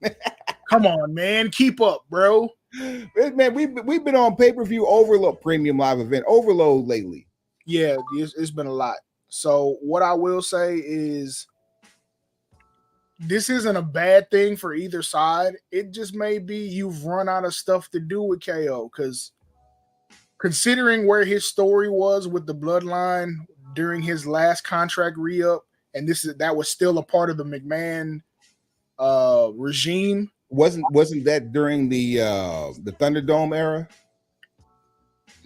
Come on, man, keep up, bro.
Man, we've been on pay-per-view overload, premium live event overload lately.
Yeah, it's been a lot. So what I will say is this isn't a bad thing for either side. It just may be you've run out of stuff to do with KO, because considering where his story was with the bloodline during his last contract re-up, and that was still a part of the McMahon regime.
Wasn't that during the Thunderdome era?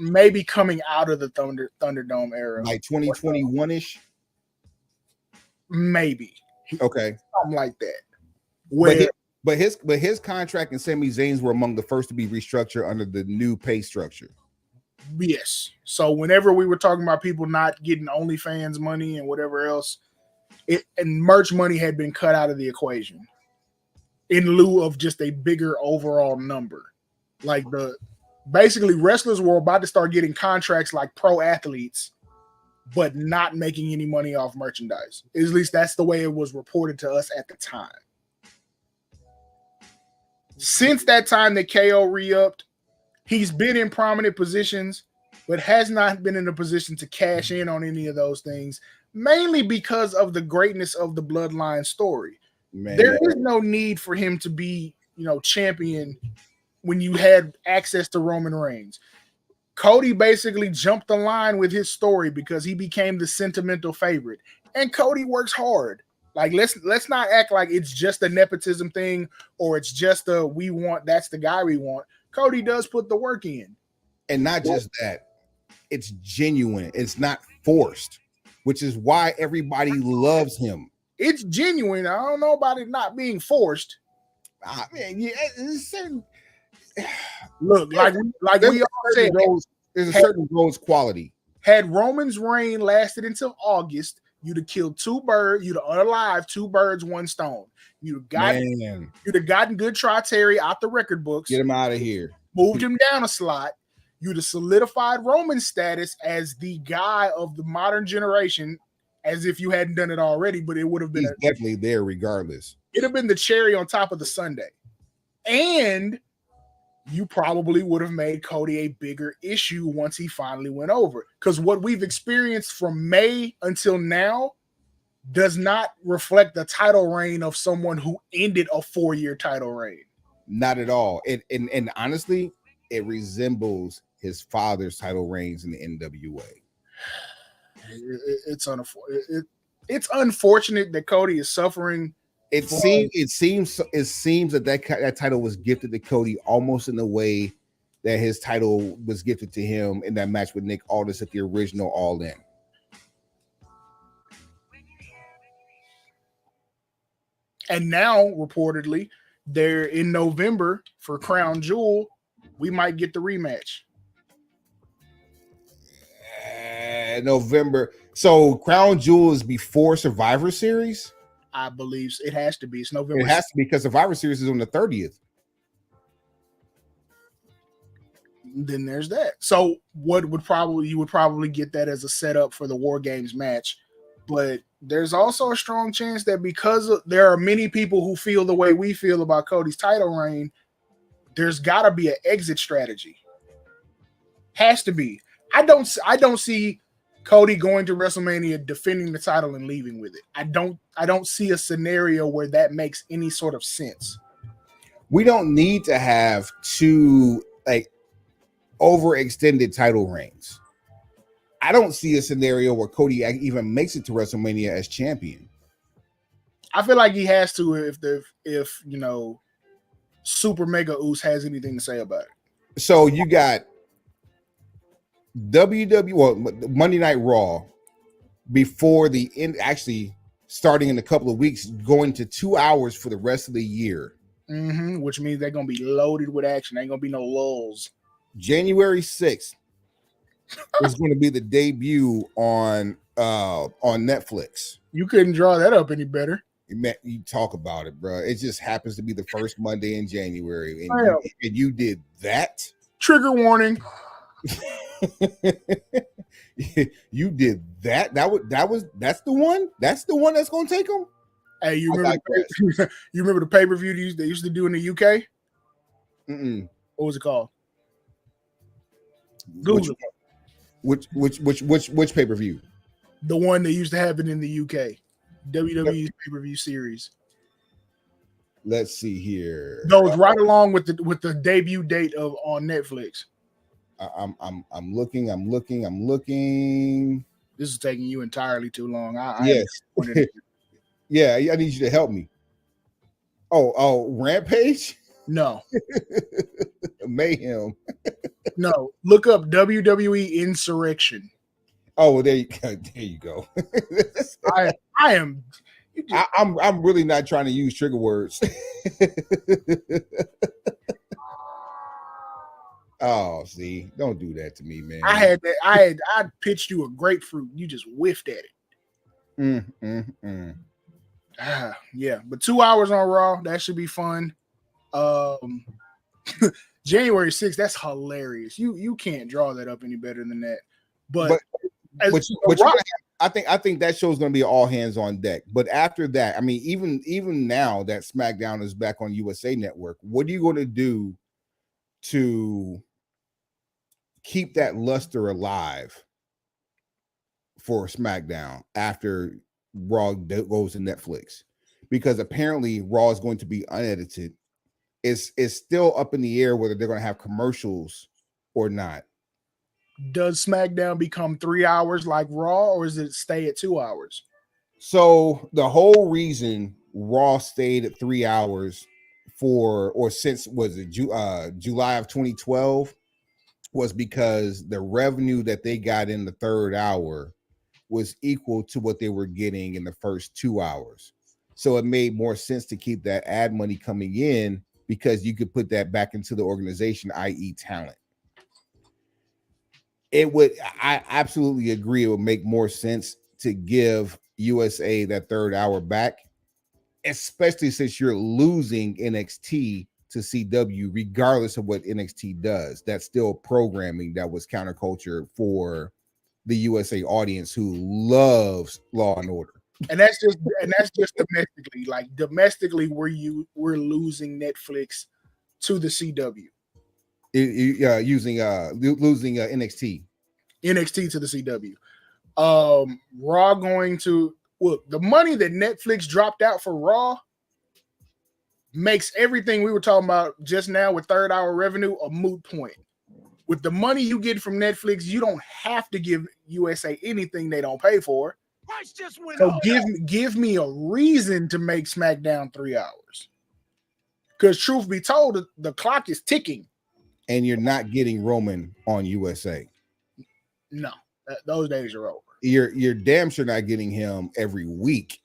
Maybe coming out of the Thunderdome era,
like 2021-ish.
Maybe.
Okay,
something like that.
But his contract and Sami Zayn's were among the first to be restructured under the new pay structure.
Yes. So whenever we were talking about people not getting OnlyFans money and whatever else, and merch money had been cut out of the equation in lieu of just a bigger overall number. Like basically wrestlers were about to start getting contracts like pro athletes, but not making any money off merchandise. At least that's the way it was reported to us at the time. Since that time that KO re-upped, he's been in prominent positions, but has not been in a position to cash in on any of those things, mainly because of the greatness of the bloodline story. Man. There is no need for him to be, champion when you had access to Roman Reigns. Cody basically jumped the line with his story because he became the sentimental favorite. And Cody works hard. Like, let's not act like it's just a nepotism thing or it's just that's the guy we want. Cody does put the work in.
And not just that, it's genuine. It's not forced, which is why everybody loves him.
It's genuine. I don't know about it not being forced.
I mean, yeah, it's certain.
Look, like we all said,
there's a certain Rhodes quality.
Had Roman's reign lasted until August, you'd have killed two birds. You'd have unalived two birds, one stone. You'd have gotten Good Try Terry out the record books.
Get him out of here.
Moved him down a slot. You'd have solidified Roman's status as the guy of the modern generation, as if you hadn't done it already. But it would have been
definitely there regardless.
It'd have been the cherry on top of the sundae, and you probably would have made Cody a bigger issue once he finally went over. Because what we've experienced from May until now does not reflect the title reign of someone who ended a 4-year title reign.
Not at all. And honestly, it resembles his father's title reigns in the NWA.
It's unfortunate that Cody is suffering.
It seems that title was gifted to Cody almost in the way that his title was gifted to him in that match with Nick Aldis at the original All In.
And now, reportedly, they're in November for Crown Jewel. We might get the rematch.
November. So Crown Jewel is before Survivor Series?
I believe it has to be. It's November.
It has to be because Survivor Series is on the 30th.
Then there's that. So you would probably get that as a setup for the War Games match. But there's also a strong chance that because there are many people who feel the way we feel about Cody's title reign, there's got to be an exit strategy. Has to be. I don't see Cody going to WrestleMania, defending the title and leaving with it. I don't see a scenario where that makes any sort of sense.
We don't need to have two overextended title reigns. I don't see a scenario where Cody even makes it to WrestleMania as champion.
I feel like he has to if Super Mega Uso has anything to say about it.
So you got Monday Night Raw before the end, actually starting in a couple of weeks, going to 2 hours for the rest of the year.
Which means they're gonna be loaded with action. Ain't gonna be no lulls.
January 6th is going to be the debut on Netflix.
You couldn't draw that up any better.
You talk about it, bro. It just happens to be the first Monday in January, and you did that.
Trigger warning.
You did that. That's the one. That's the one that's going to take them.
Hey, you remember the pay-per-view they used to do in the UK? What was it called? Google.
Which pay-per-view?
The one they used to have it in the UK. WWE's pay-per-view series.
Let's see here.
Goes right along with the debut date on Netflix.
I'm looking.
This is taking you entirely too long.
Yes. Yeah, I need you to help me. Oh, Rampage?
No.
Mayhem.
No. Look up WWE Insurrection.
Oh, well, there you go. I'm really not trying to use trigger words. Oh, see, don't do that to me, man.
I pitched you a grapefruit. You just whiffed at it. Yeah, but 2 hours on Raw, that should be fun. January 6th, that's hilarious. You can't draw that up any better than that. But
I think that show's going to be all hands on deck. But after that, I mean, even now that SmackDown is back on USA Network, what are you going to do to keep that luster alive for SmackDown after Raw goes to Netflix? Because apparently Raw is going to be unedited. It's still up in the air whether they're going to have commercials or not.
Does SmackDown become 3 hours like Raw, or does it stay at 2 hours?
So the whole reason Raw stayed at 3 hours since July of 2012 was because the revenue that they got in the third hour was equal to what they were getting in the first 2 hours. So it made more sense to keep that ad money coming in because you could put that back into the organization, i.e. talent. I absolutely agree. It would make more sense to give USA that third hour back, especially since you're losing NXT to CW, regardless of what NXT does. That's still programming that was counterculture for the USA audience who loves Law and Order.
And that's just domestically. Like domestically, we're losing Netflix to the CW.
Losing NXT
to the CW. Raw going to look, the money that Netflix dropped out for Raw makes everything we were talking about just now with third hour revenue a moot point. With the money you get from Netflix, you don't have to give USA anything they don't pay for. So give me a reason to make SmackDown 3 hours. Because truth be told, the clock is ticking.
And you're not getting Roman on USA.
No, those days are over.
You're damn sure not getting him every week.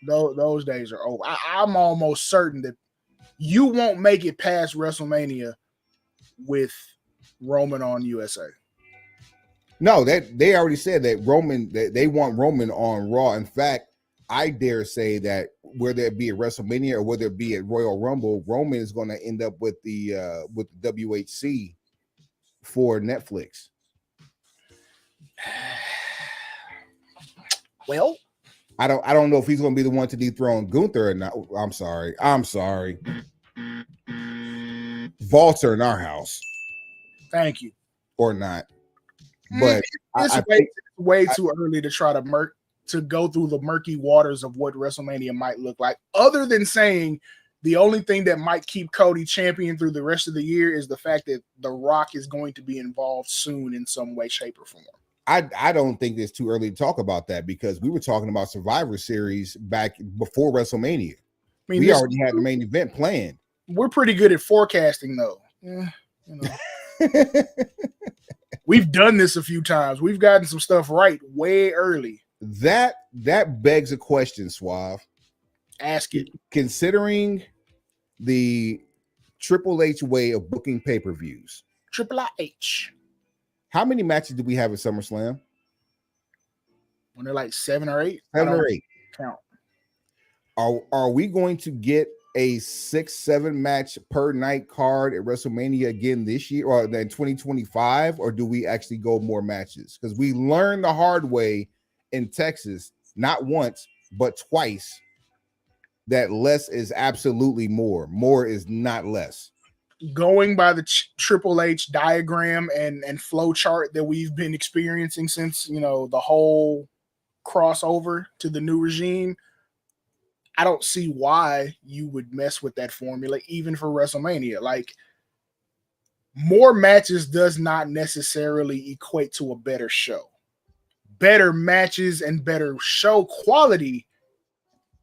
Those days are over. I'm almost certain that you won't make it past WrestleMania with Roman on USA.
No, that they already said that they want Roman on Raw. In fact, I dare say that whether it be at WrestleMania or whether it be at Royal Rumble, Roman is going to end up with the WHC for Netflix.
Well,
I don't know if he's going to be the one to dethrone Gunther or not. I'm sorry. Vaults are in our house.
Thank you.
Or not. But
it's way too early to try to go through the murky waters of what WrestleMania might look like. Other than saying the only thing that might keep Cody champion through the rest of the year is the fact that The Rock is going to be involved soon in some way, shape, or form.
I don't think it's too early to talk about that because we were talking about Survivor Series back before WrestleMania. I mean, we already had the main event planned.
We're pretty good at forecasting, though. We've done this a few times. We've gotten some stuff right way early.
That begs a question, Suave.
Ask it.
Considering the Triple H way of booking pay-per-views.
Triple H.
How many matches do we have at SummerSlam?
When they're like 7 or 8?
7 or 8.
Count.
Are we going to get a 6-7 match per night card at WrestleMania again this year or in 2025? Or do we actually go more matches? Because we learned the hard way in Texas, not once, but twice, that less is absolutely more. More is not less.
Going by the Triple H diagram and flow chart that we've been experiencing since, the whole crossover to the new regime, I don't see why you would mess with that formula, even for WrestleMania. Like, more matches does not necessarily equate to a better show. Better matches and better show quality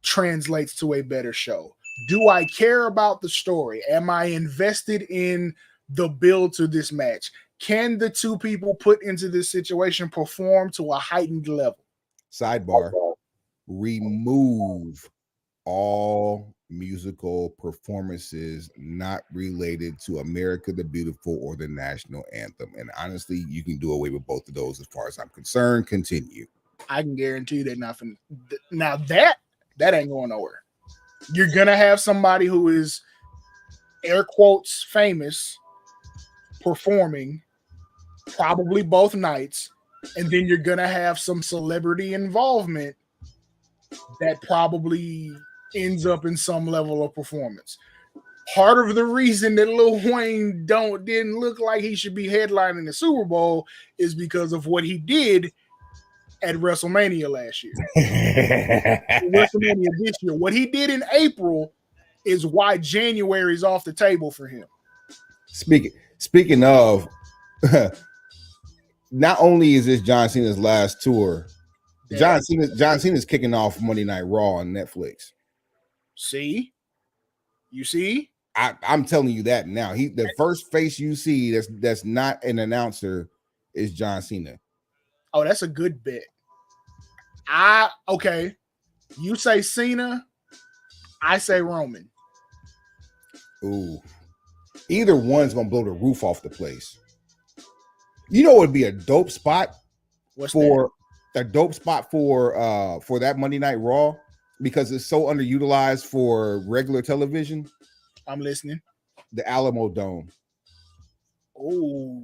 translates to a better show. Do I care about the story? Am I invested in the build to this match? Can the two people put into this situation perform to a heightened level?
Sidebar, remove all musical performances not related to America the Beautiful or the national anthem. And honestly, you can do away with both of those as far as I'm concerned. Continue.
I can guarantee that nothing. Now that ain't going nowhere. You're going to have somebody who is air quotes famous performing probably both nights. And then you're going to have some celebrity involvement that probably ends up in some level of performance. Part of the reason that Lil Wayne didn't look like he should be headlining the Super Bowl is because of what he did at WrestleMania last year. WrestleMania this year. What he did in April is why January is off the table for him.
Speaking of, not only is this John Cena's last tour, John Cena's kicking off Monday Night Raw on Netflix.
See? You see?
I'm telling you that now. The first face you see that's not an announcer is John Cena.
Oh, that's a good bet. Okay. You say Cena, I say Roman.
Ooh. Either one's gonna blow the roof off the place. You know what would be a dope spot for that Monday Night Raw because it's so underutilized for regular television?
I'm listening.
The Alamo Dome.
Oh.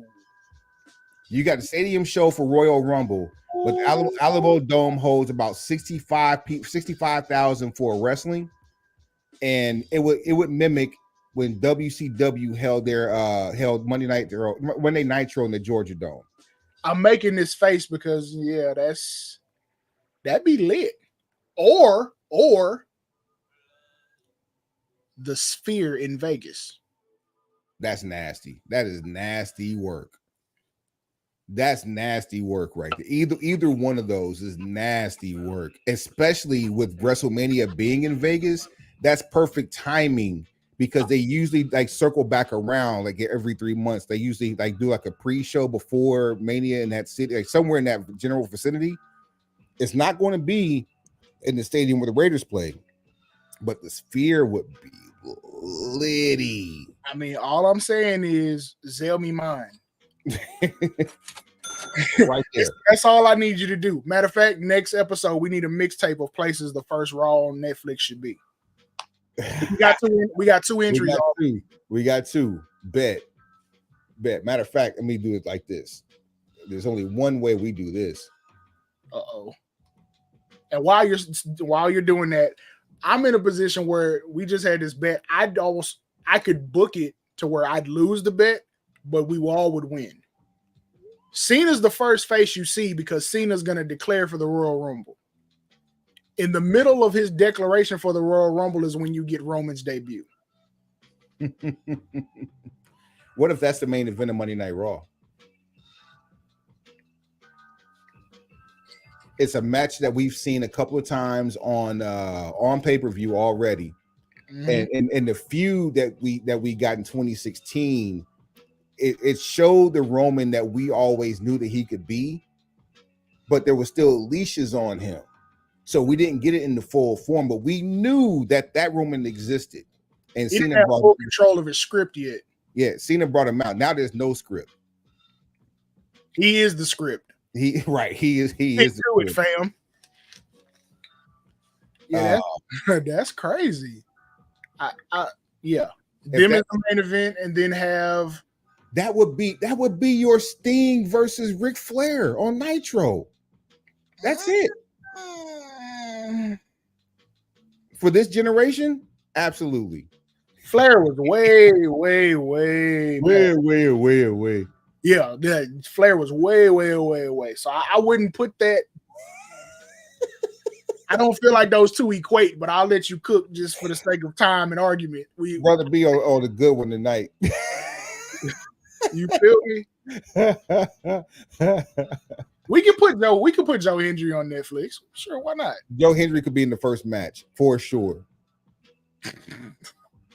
You got the stadium show for Royal Rumble, but the Alamo Dome holds about 65,000 for wrestling, and it would mimic when WCW held Monday Nitro in the Georgia Dome.
I'm making this face because that'd be lit. Or the Sphere in Vegas.
That's nasty. That is nasty work. That's nasty work right there. Either one of those is nasty work, especially with WrestleMania being in Vegas. That's perfect timing because they usually like circle back around like every 3 months. They usually like do like a pre-show before Mania in that city, like somewhere in that general vicinity. It's not going to be in the stadium where the Raiders play, but the Sphere would be litty.
I mean, all I'm saying is, sell me mine.
right there.
That's all I need you to do. Matter of fact, next episode we need a mixtape of places the first Raw on Netflix should be. We got two entries.
We got two. Bet. Matter of fact, let me do it like this. There's only one way we do this.
Uh-oh. And while you're doing that, I'm in a position where we just had this bet. I could book it to where I'd lose the bet, but we all would win. Cena's the first face you see because Cena's going to declare for the Royal Rumble. In the middle of his declaration for the Royal Rumble is when you get Roman's debut.
What if that's the main event of Monday Night Raw? It's a match that we've seen a couple of times on pay-per-view already. Mm-hmm. And the feud that we got in 2016, it showed the Roman that we always knew that he could be, but there was still leashes on him. So we didn't get it in the full form, but we knew that Roman existed. And
he didn't have full control of his script yet.
Yeah, Cena brought him out. Now there's no script.
He is the script.
He is the
do it, fam. Yeah, that's crazy. Yeah. Them is the main event, and then have
that would be your Sting versus Ric Flair on Nitro. That's it. For this generation, absolutely.
Flair was way. Yeah, Flair was way. So I wouldn't put that. I don't feel like those two equate, but I'll let you cook just for the sake of time and argument. We
rather be on the good one tonight.
You feel me? We can put Joe Hendry on Netflix. Sure, why not?
Joe Hendry could be in the first match for sure.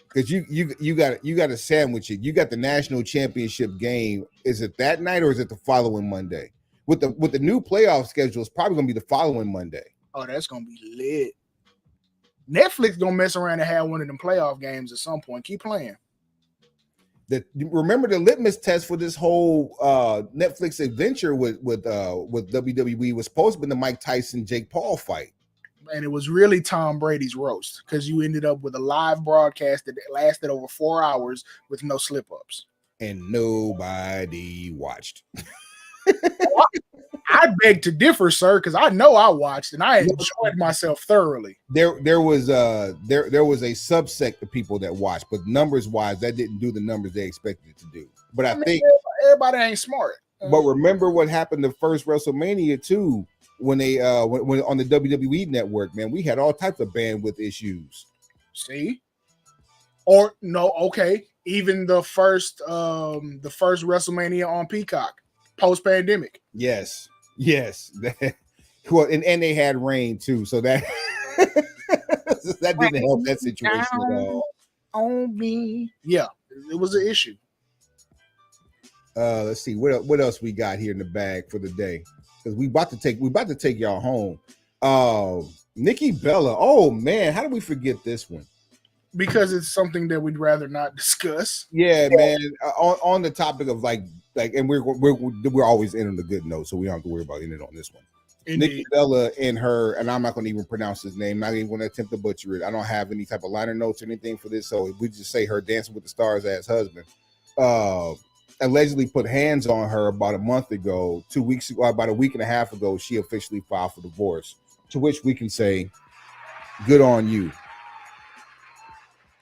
Because you got to sandwich it. You got the national championship game. Is it that night or is it the following Monday? With the new playoff schedule, it's probably gonna be the following Monday.
Oh, that's gonna be lit. Netflix gonna mess around and have one of them playoff games at some point. Keep playing.
Remember the litmus test for this whole Netflix adventure with WWE was supposed to be the Mike Tyson Jake Paul fight.
And it was really Tom Brady's roast because you ended up with a live broadcast that lasted over 4 hours with no slip-ups.
And nobody watched.
I beg to differ, sir, because I know I watched and I enjoyed myself thoroughly.
There was a subsect of people that watched, but numbers wise, that didn't do the numbers they expected it to do. But I think
everybody ain't smart.
But remember what happened the first WrestleMania too, when they when on the WWE network, man, we had all types of bandwidth issues.
See? Or no, okay. Even the first WrestleMania on Peacock post-pandemic.
Yes. Well, and they had rain too, so that that didn't help that situation at all.
On me. Yeah, it was an issue.
Let's see what else we got here in the bag for the day, because we about to take y'all home. Nikki Bella. Oh man, how did we forget this one?
Because it's something that we'd rather not discuss.
Yeah, man. On the topic of like, and we're always ending the good note, so we don't have to worry about ending on this one. Indeed. Nikki Bella and her, and I'm not going to even pronounce his name. Not even going to attempt to butcher it. I don't have any type of liner notes or anything for this, so we just say her Dancing with the Stars ass husband. Allegedly put hands on her about a month ago, 2 weeks ago, about a week and a half ago. She officially filed for divorce. To which we can say, good on you.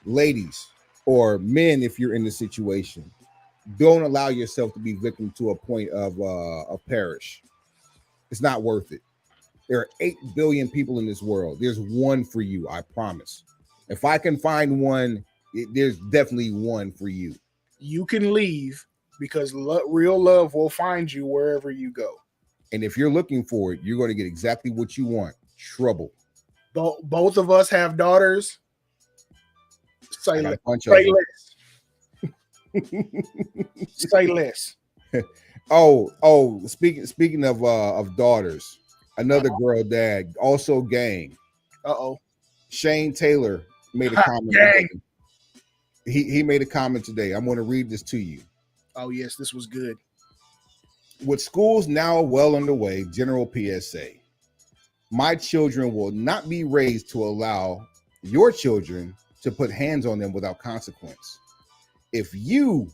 Ladies or men, if you're in the situation, don't allow yourself to be victim to a point of perish. It's not worth it. There are 8 billion people in this world. There's one for you, I promise. If I can find one, there's definitely one for you.
You can leave because real love will find you wherever you go.
And if you're looking for it, you're going to get exactly what you want. Trouble.
Both of us have daughters. Say less. Say less.
Oh, speaking of daughters, another girl dad, also gang. Shane Taylor made a comment. He made a comment today. I'm going to read this to you.
Oh yes, this was good.
With schools now well underway, general PSA. My children will not be raised to allow your children to put hands on them without consequence. If you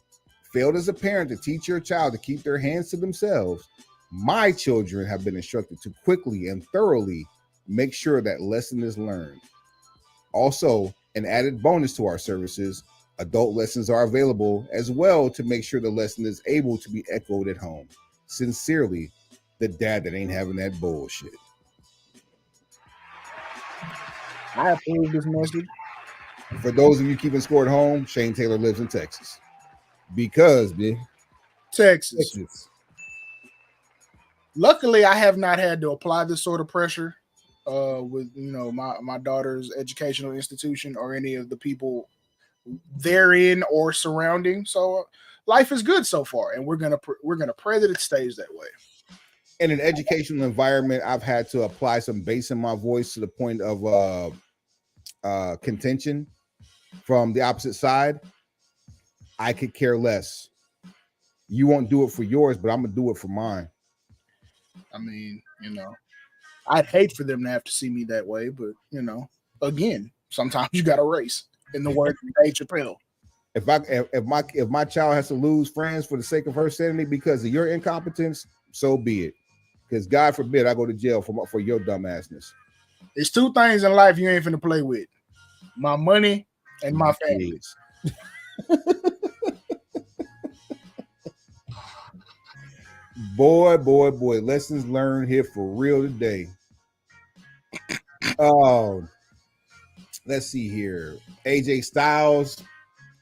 failed as a parent to teach your child to keep their hands to themselves, my children have been instructed to quickly and thoroughly make sure that lesson is learned. Also, an added bonus to our services, adult lessons are available as well to make sure the lesson is able to be echoed at home. Sincerely, the dad that ain't having that bullshit.
I approve this message.
For those of you keeping score at home, Shane Taylor lives in Texas. Because, man,
Texas. Luckily, I have not had to apply this sort of pressure with my daughter's educational institution or any of the people therein or surrounding. So life is good so far, and we're gonna pray that it stays that way.
In an educational environment, I've had to apply some bass in my voice to the point of contention from the opposite side. I could care less. You won't do it for yours, but I'm gonna do it for mine.
I mean, I'd hate for them to have to see me that way, but again, sometimes you got to race. In the words of Dave Chappelle.
If my child has to lose friends for the sake of her sanity because of your incompetence, so be it. Because God forbid I go to jail for your dumbassness.
There's two things in life you ain't finna play with: my money and my family.
Boy, lessons learned here for real today. Let's see here. AJ Styles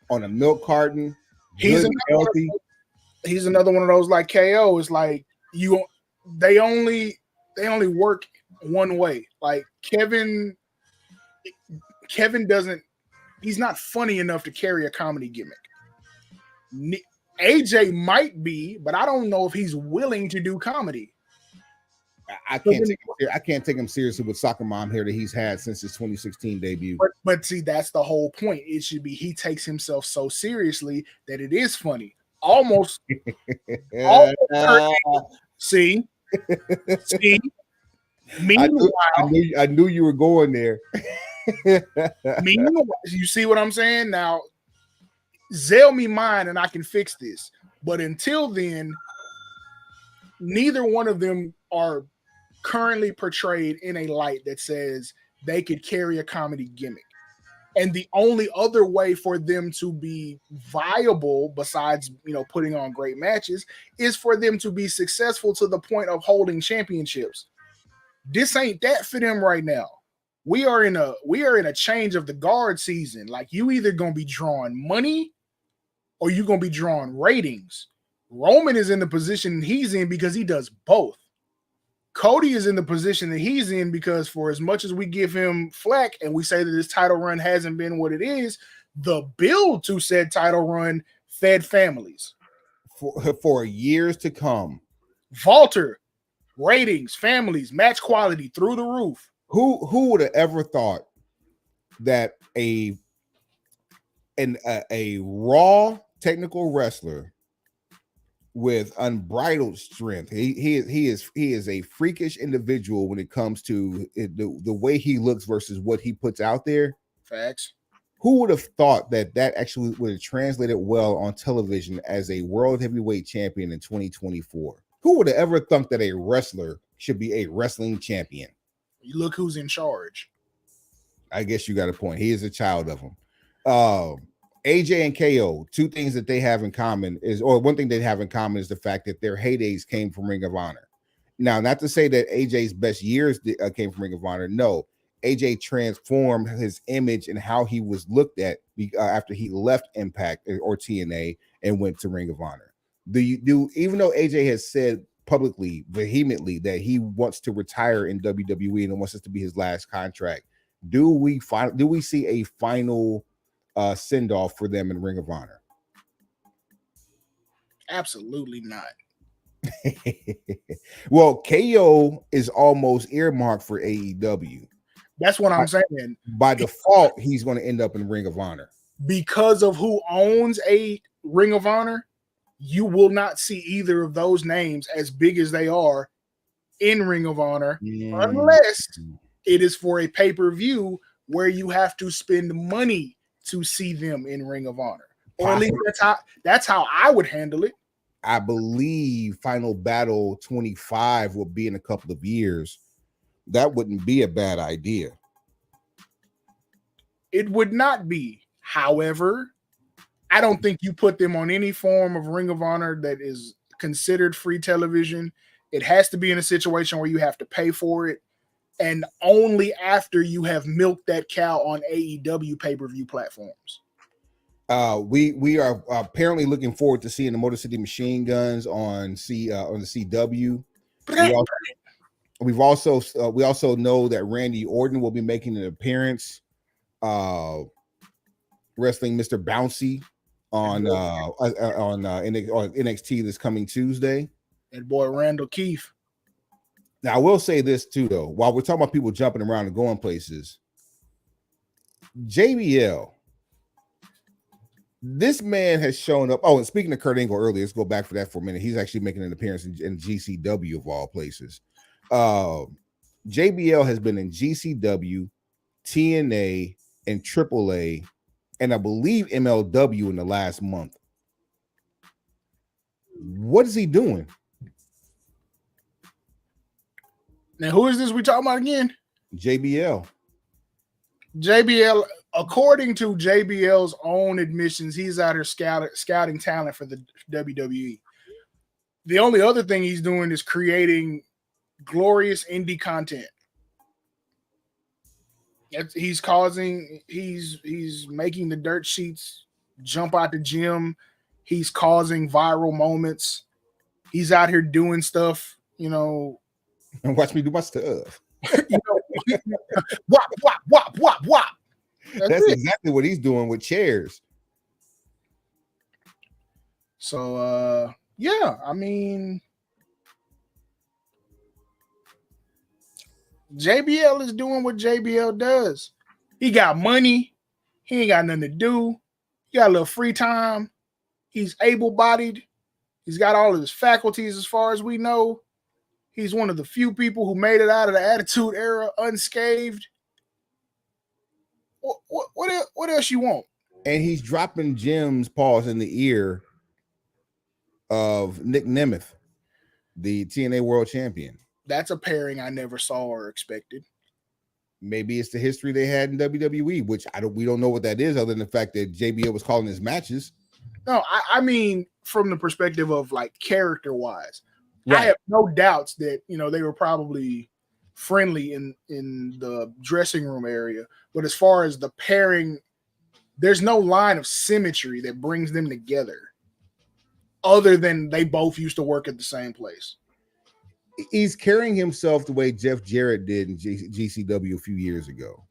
on a milk carton.
He's another one of those like KO. It's like they only work one way. Like Kevin doesn't. He's not funny enough to carry a comedy gimmick. AJ might be, but I don't know if he's willing to do comedy.
I can't take him seriously with Soccer Mom here that he's had since his 2016 debut.
But see, that's the whole point. It should be he takes himself so seriously that it is funny. Almost. See. Meanwhile,
I knew you were going there.
Meanwhile, you see what I'm saying? Now, Zell me mine and I can fix this. But until then, neither one of them are currently portrayed in a light that says they could carry a comedy gimmick. And the only other way for them to be viable, besides putting on great matches, is for them to be successful to the point of holding championships. This ain't that for them right now. We are in a change of the guard season. Like, you either gonna be drawing money or you're gonna be drawing ratings. Roman is in the position he's in because he does both. Cody is in the position that he's in because for as much as we give him flack and we say that his title run hasn't been what it is, the build to said title run fed families.
For years to come.
Walter, ratings, families, match quality through the roof.
Who would have ever thought that a raw technical wrestler with unbridled strength. He is a freakish individual when it comes to the way he looks versus what he puts out there.
Facts.
Who would have thought that actually would have translated well on television as a world heavyweight champion in 2024? Who would have ever thought that a wrestler should be a wrestling champion?
You look who's in charge.
I guess you got a point. He is a child of him. AJ and KO, two things that they have in common one thing they have in common is the fact that their heydays came from Ring of Honor. Now, not to say that AJ's best years came from Ring of Honor. No, AJ transformed his image and how he was looked at after he left Impact or TNA and went to Ring of Honor. Even though AJ has said publicly, vehemently, that he wants to retire in WWE and wants this to be his last contract, do we see a final send off for them in Ring of Honor?
Absolutely not.
Well, KO is almost earmarked for AEW.
That's what I'm saying.
By default, he's going to end up in Ring of Honor
because of who owns a Ring of Honor. you will not see either of those names as big as they are in Ring of Honor unless it is for a pay-per-view where you have to spend money to see them in Ring of Honor. Or at least that's how I would handle it.
I believe Final Battle 25 will be in a couple of years. That wouldn't be a bad idea.
It would not be. However, I don't think you put them on any form of Ring of Honor that is considered free television. It has to be in a situation where you have to pay for it, and only after you have milked that cow on AEW pay-per-view platforms.
We are apparently looking forward to seeing the Motor City Machine Guns on the CW. We also know that Randy Orton will be making an appearance, wrestling Mr. Bouncy on NXT this coming Tuesday.
And boy, Randall Keefe.
Now, I will say this too, though. While we're talking about people jumping around and going places, JBL, this man has shown up. Oh, and speaking of Kurt Angle earlier, let's go back for that for a minute. He's actually making an appearance in GCW of all places. JBL has been in GCW, TNA, and AAA, and I believe MLW in the last month. What is he doing?
Now, who is this we talking about again?
JBL.
JBL, according to JBL's own admissions, he's out here scouting talent for the WWE. The only other thing he's doing is creating glorious indie content. He's making the dirt sheets jump out the gym. He's causing viral moments. He's out here doing stuff,
And watch me do my stuff.
Wop, wop, wop, wop, wop.
That's exactly what he's doing with chairs.
So, yeah, I mean, JBL is doing what JBL does. He got money. He ain't got nothing to do. He got a little free time. He's able-bodied. He's got all of his faculties as far as we know. He's one of the few people who made it out of the Attitude Era unscathed. What else you want?
And he's dropping gems, Paul's in the ear of Nick Nemeth, the TNA World Champion.
That's a pairing I never saw or expected.
Maybe it's the history they had in WWE, which we don't know what that is, other than the fact that JBL was calling his matches.
No, I mean from the perspective of like character-wise.
Right.
I have no doubts that they were probably friendly in the dressing room area, but as far as the pairing, there's no line of symmetry that brings them together other than they both used to work at the same place.
He's carrying himself the way Jeff Jarrett did in GCW a few years ago,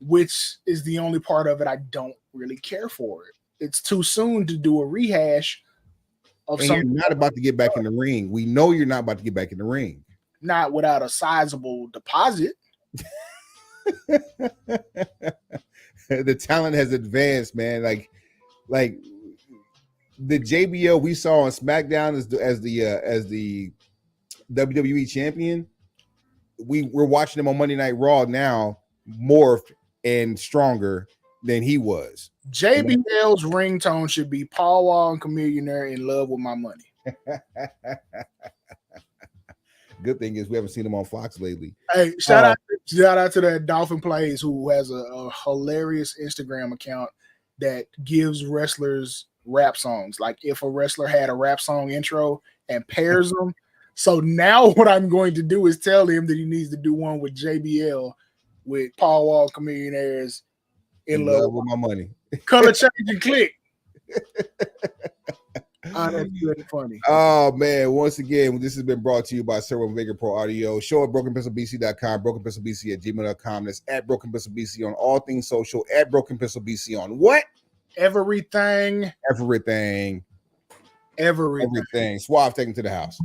which is the only part of it I don't really care for. It's too soon to do a rehash of something.
You're not about to get back in the ring. We know you're not about to get back in the ring.
Not without a sizable deposit.
The talent has advanced, man. Like the JBL we saw on SmackDown as the WWE champion. We're watching him on Monday Night Raw now, morphed and stronger than he was.
JBL's ringtone should be Paul Wall and Chameleonaire in love with my money.
Good thing is we haven't seen him on Fox lately.
Hey, shout out to that Dolphin Plays, who has a hilarious Instagram account that gives wrestlers rap songs. Like if a wrestler had a rap song intro and pairs them. So now what I'm going to do is tell him that he needs to do one with JBL with Paul Wall Chameleonaires in love with
my money.
Color change and click. That's good and funny.
Oh man, once again, this has been brought to you by Servo Vega Pro Audio. Show at BrokenPencilBC.com, BrokenPencilBC@gmail.com. That's at BrokenPencilBC on all things social, at BrokenPencilBC on what?
Everything.
Suave, take him to the house.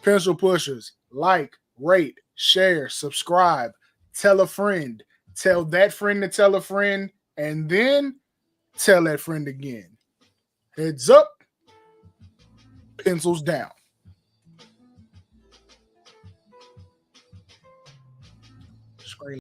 Pencil pushers, like, rate, share, subscribe, tell a friend, tell that friend to tell a friend, and then tell that friend again. Heads up. pencils down.